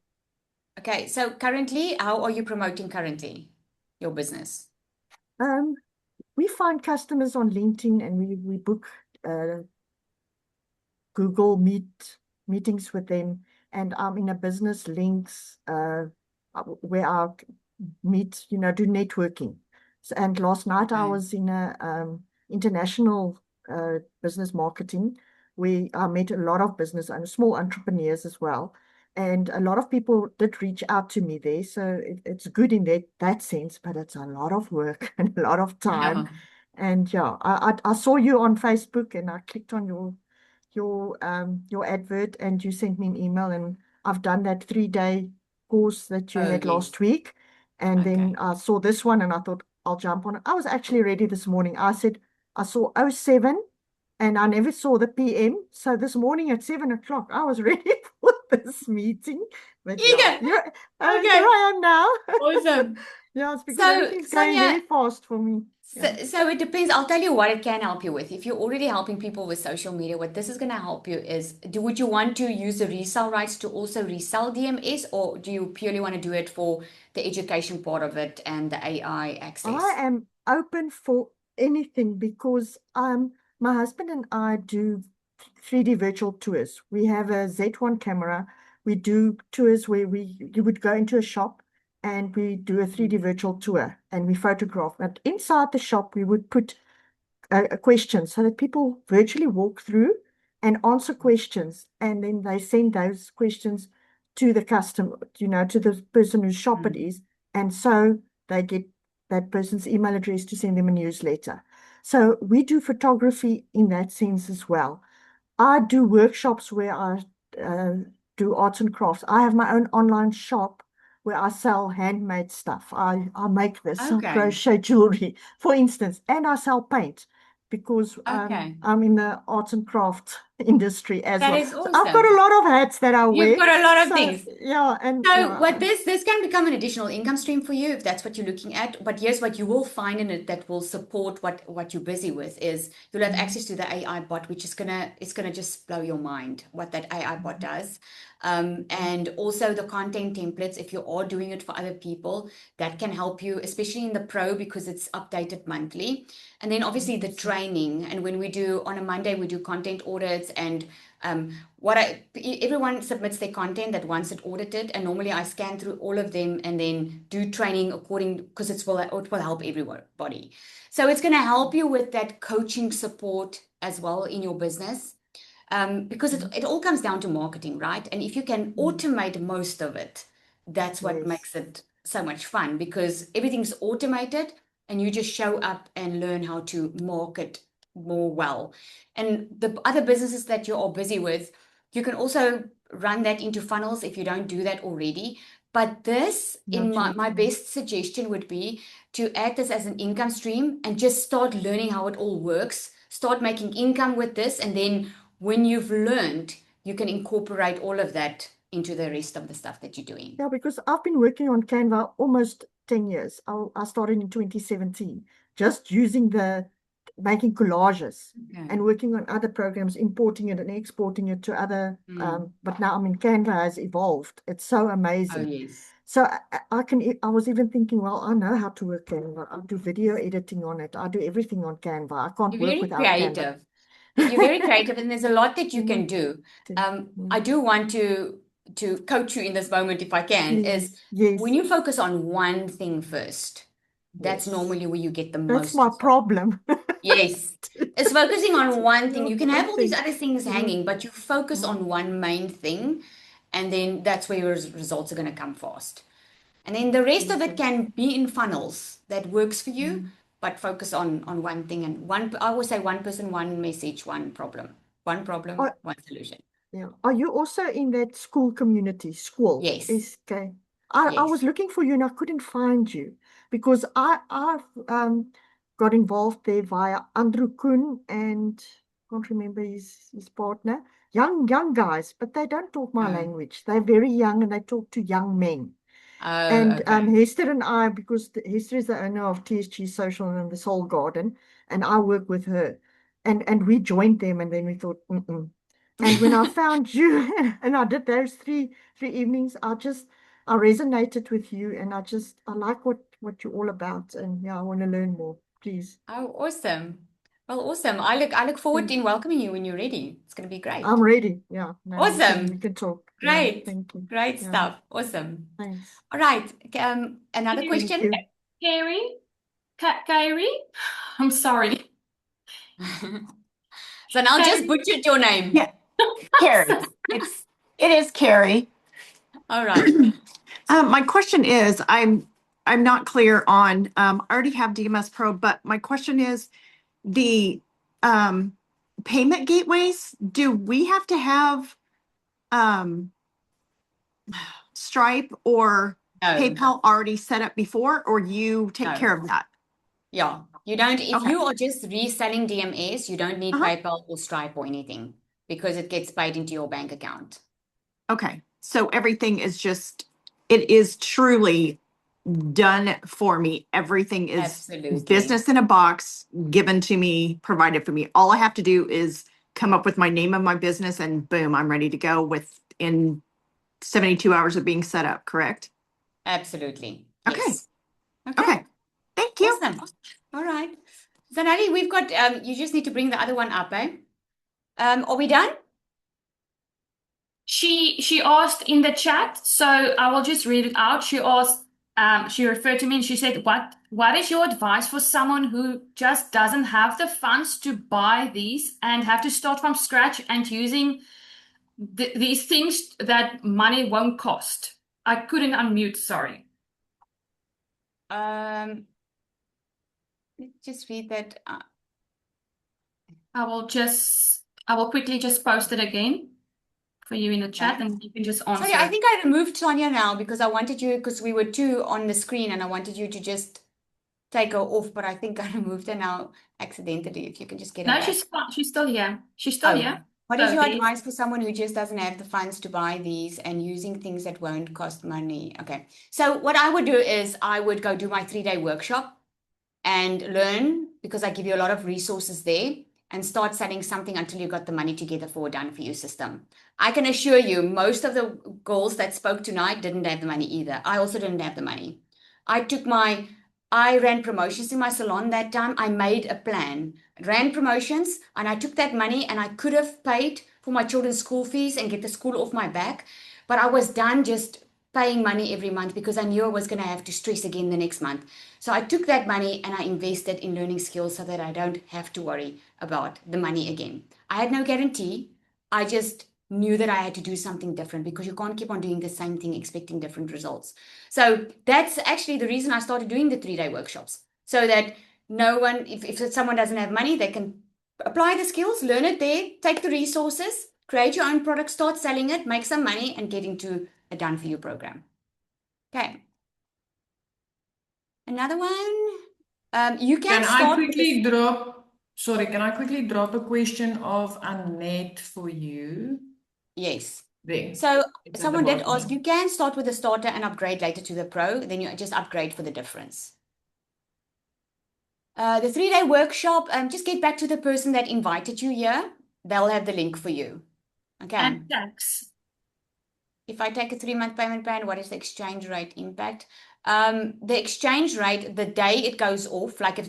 A: Okay, so currently, how are you promoting currently your business?
F: We find customers on LinkedIn and we book Google meetings with them, and I'm in a business links where I meet, do networking. So, and last night I
A: Okay.
F: was in a international business marketing where I met a lot of business and small entrepreneurs as well. And a lot of people did reach out to me there. So it's good in that sense, but it's a lot of work and a lot of time.
A: Yeah.
F: And yeah, I saw you on Facebook and I clicked on your advert and you sent me an email, and I've done that 3-day course that you
A: Oh,
F: had
A: yes.
F: last week. And then
A: Okay.
F: I saw this one and I thought I'll jump on it. I was actually ready this morning. I said I saw 07 and I never saw the PM. So this morning at 7 o'clock, I was ready for this meeting. But yeah,
A: Eager.
F: here
A: Okay.
F: I am now.
A: Awesome.
F: Yeah, it's because
A: So,
F: everything's going
A: Sonia,
F: very fast for me.
A: so,
F: Yeah.
A: so it depends. I'll tell you what it can help you with. If you're already helping people with social media, what this is going to help you is, would you want to use the resale rights to also resell DMS, or do you purely want to do it for the education part of it and the AI
F: I
A: access?
F: am open for anything because my husband and I do 3D virtual tours. We have a Z1 camera. We do tours where you would go into a shop and we do a 3D virtual tour and we photograph. But inside the shop, we would put a question so that people virtually walk through and answer questions, and then they send those questions to the customer, to the person whose shop it
A: Mm.
F: is, and so they get that person's email address to send them a newsletter. So we do photography in that sense as well. I do workshops where I uh, do arts and crafts. I have my own online shop where I sell handmade stuff. I make this
A: Okay.
F: crochet jewelry, for instance, and I sell paint because
A: Okay.
F: I'm in the arts and craft industry as
A: That
F: well.
A: is
F: So I've got
A: awesome.
F: a lot of hats that I
A: You've
F: wear.
A: got a lot of
F: So
A: things.
F: yeah, and
A: So what
F: yeah,
A: this can become an additional income stream for you if that's what you're looking at. But here's what you will find in it that will support what you're busy with is you'll have access to the AI bot, which is gonna just blow your mind what that AI bot does. And also the content templates, if you are doing it for other people, that can help you, especially in the pro because it's updated monthly. And then obviously the training. And when we do on a Monday, we do content audits and everyone submits their content that wants it audited, and normally I scan through all of them and then do training according because it will help everybody. So it's going to help you with that coaching support as well in your business. Because it all comes down to marketing, right? And if you can automate most of it, that's what
F: yes.
A: makes it so much fun because everything's automated and you just show up and learn how to market more well. And the other businesses that you're all busy with, you can also run that into funnels if you don't do that already. But this, in
F: Not
A: my
F: yet.
A: best suggestion would be to add this as an income stream and just start learning how it all works. Start making income with this, and then when you've learned, you can incorporate all of that into the rest of the stuff that you're doing.
F: Yeah, because I've been working on Canva almost 10 years. I started in 2017, just using making collages
A: Okay.
F: and working on other programs, importing it and exporting it to other,
A: Mm.
F: but now, I mean, Canva has evolved. It's so
A: Oh,
F: amazing.
A: yes.
F: So I was even thinking, well, I know how to work Canva. I do video editing on it. I do everything on Canva. I can't
A: You're
F: work
A: very
F: without Canva.
A: creative. You're very creative, and there's a lot that you
F: Mm,
A: can do.
F: mm.
A: I do want to coach you in this moment, if I can, is
F: Please,
A: when
F: yes,
A: you focus on one thing first, that's
F: yes.
A: normally where you get the
F: That's
A: most
F: my
A: result.
F: problem.
A: Yes. It's focusing on one thing.
F: Yeah,
A: You can have
F: one
A: all these
F: thing.
A: other things
F: Yeah.
A: hanging, but you focus
F: Mm,
A: on one main thing, and then that's where your results are going to come fast. And then the rest of it
F: Jesus.
A: can be in funnels that works for you,
F: Mm.
A: but focus on one thing and one. I always say one person, one message, one problem. One problem,
F: Are,
A: one solution.
F: yeah. Are you also in that school community, school?
A: Yes.
F: SK? I was
A: Yes.
F: looking for you and I couldn't find you because I've got involved there via Andrew Kuhn and can't remember his partner. Young guys, but they don't talk my
A: Oh,
F: language. They're very young and they talk to young men.
A: oh,
F: And
A: okay.
F: Hester and I, because Hester is the owner of TSG Social and the Soul Garden, and I work with her, and we joined them, and then we thought, mm-mm. And when I found you, and I did those three evenings, I resonated with you, and I like what you're all about, and yeah, I want to learn more. Please,
A: Oh, awesome. Well, awesome. I look forward
F: thank.
A: in welcoming you when you're ready. It's going to be
F: I'm
A: great.
F: ready. Yeah, now we
A: Awesome.
F: can talk. Yeah,
A: Great.
F: thank you.
A: Great
F: Yeah,
A: stuff. Awesome.
F: thanks.
A: All right. Another
E: Carrie,
F: Thank
A: question.
F: you.
E: Carrie, Carrie. I'm sorry.
A: So now just
E: Carrie.
A: butchered your name.
G: Yeah, Carrie. It is Carrie.
A: All right.
G: My question is, I'm not clear on, I already have DMS Pro, but my question is the um payment gateways, do we have to have um Stripe or
A: No,
G: PayPal already set up before, or you take
A: no.
G: care of that?
A: Yeah. You don't, if
G: Okay.
A: you are just reselling DMS, you don't need
G: Uh-huh.
A: PayPal or Stripe or anything because it gets paid into your bank account.
G: Okay. So everything is it is truly done for me. Everything is
A: Absolutely.
G: business in a box, given to me, provided for me. All I have to do is come up with my name of my business and boom, I'm ready to go within 72 hours of being set up, correct?
A: Absolutely.
G: Okay.
A: Yes. Okay.
G: Okay. Thank you.
A: Awesome. All right. Zanali, we've got, you just need to bring the other one up, eh? Are we done?
E: She asked in the chat, so I will just read it out. She asked, she referred to me and she said, what is your advice for someone who just doesn't have the funds to buy these and have to start from scratch and using these things that money won't cost? I couldn't unmute, sorry.
A: Let's just read that.
E: I will quickly just post it again for you in the chat
A: Okay.
E: and you can just
A: Sorry, I
E: answer.
A: think I removed Tanya now because I wanted you, because we were two on the screen and I wanted you to just take her off, but I think I removed her now accidentally. If you can just get her
E: No,
A: back.
E: she's still here. She's still
A: Oh,
E: here.
A: what is
E: So
A: your
E: there's
A: advice for someone who just doesn't have the funds to buy these and using things that won't cost money? Okay. So what I would do is I would go do my 3-day workshop and learn, because I give you a lot of resources there, and start selling something until you got the money together for a done for you system. I can assure you, most of the girls that spoke tonight didn't have the money either. I also didn't have the money. I ran promotions in my salon that time. I made a plan, ran promotions, and I took that money and I could have paid for my children's school fees and get the school off my back. But I was done just paying money every month because I knew I was going to have to stress again the next month. So I took that money and I invested in learning skills so that I don't have to worry about the money again. I had no guarantee. I just knew that I had to do something different because you can't keep on doing the same thing expecting different results. So that's actually the reason I started doing the 3-day workshops, so that no one, if someone doesn't have money, they can apply the skills, learn it there, take the resources, create your own product, start selling it, make some money, and get into a done for you program. Okay. Another one. You can
D: Can I
A: start with this.
D: quickly drop, sorry, can I quickly drop a question of Annette for you?
A: Yes.
D: There,
A: So
D: it's at the
A: someone did ask,
D: bottom.
A: you can start with the starter and upgrade later to the pro, then you just upgrade for the difference. The 3-day workshop, just get back to the person that invited you here. They'll have the link for you. Okay.
E: and tax.
A: If I take a 3-month payment plan, what is the exchange rate impact? The exchange rate, the day it goes off, like if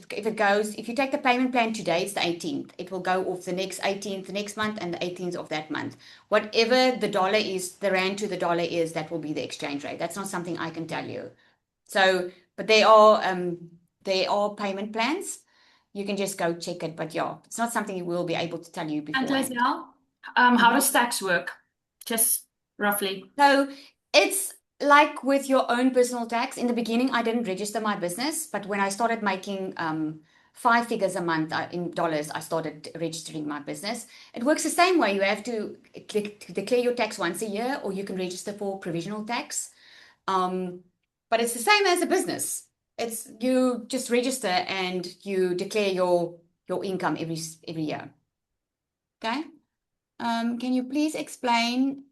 A: you take the payment plan today, it's the 18th. It will go off the next 18th, the next month, and the 18th of that month. Whatever the dollar is, the rand to the dollar is, that will be the exchange rate. That's not something I can tell you. So, but they are payment plans. You can just go check it. But yeah, it's not something we will be able to tell you
E: And
A: beforehand.
E: Lizelle, how does tax work? Just roughly.
A: So it's like with your own personal tax. In the beginning, I didn't register my business, but when I started making 5 figures a month in dollars, I started registering my business. It works the same way. You have to declare your tax once a year, or you can register for provisional tax. But it's the same as a business. It's you just register and you declare your income every year. Okay. Can you please explain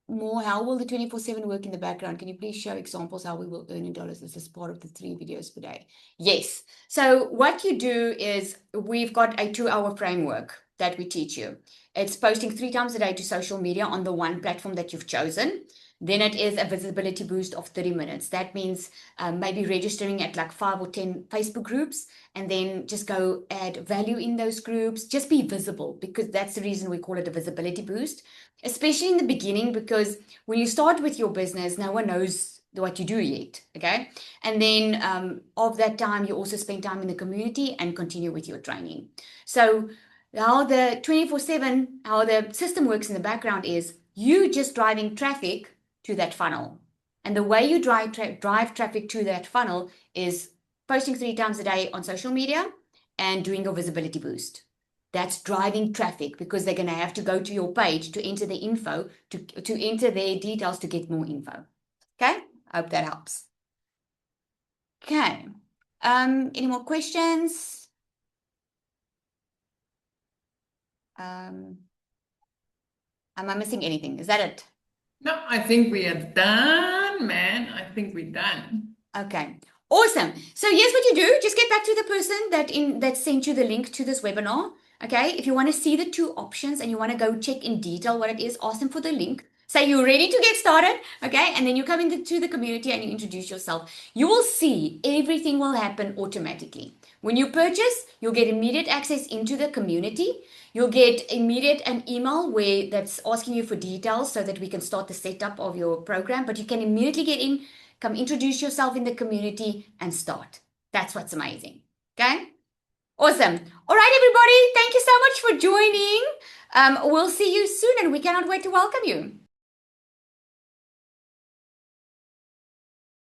A: more how will the 24/7 work in the background? Can you please show examples how we will earn in dollars? This is part of the 3 videos per day. Yes. So what you do is we've got a 2-hour framework that we teach you. It's posting 3 times a day to social media on the one platform that you've chosen. Then it is a visibility boost of 30 minutes. That means maybe registering at like 5 or 10 Facebook groups and then just go add value in those groups. Just be visible, because that's the reason we call it a visibility boost, especially in the beginning, because when you start with your business, no one knows what you do yet. Okay. And then of that time, you also spend time in the community and continue with your training. So how the 24/7, how the system works in the background is you just driving traffic to that funnel. And the way you drive traffic to that funnel is posting 3 times a day on social media and doing a visibility boost. That's driving traffic, because they're going to have to go to your page to enter the info, to enter their details to get more info. Okay, I hope that helps. Okay, any more questions? Am I missing anything? Is that it?
D: No, I think we are done, man. I think we're done.
A: Okay, awesome. So here's what you do. Just get back to the person that sent you the link to this webinar. Okay, if you want to see the 2 options and you want to go check in detail what it is, ask them for the link. Say you're ready to get started, okay? And then you come into the community and you introduce yourself. You will see everything will happen automatically. When you purchase, you'll get immediate access into the community. You'll get immediate an email where that's asking you for details so that we can start the setup of your program. But you can immediately get in, come introduce yourself in the community and start. That's what's amazing. Okay? Awesome. All right, everybody. Thank you so much for joining. We'll see you soon and we cannot wait to welcome you.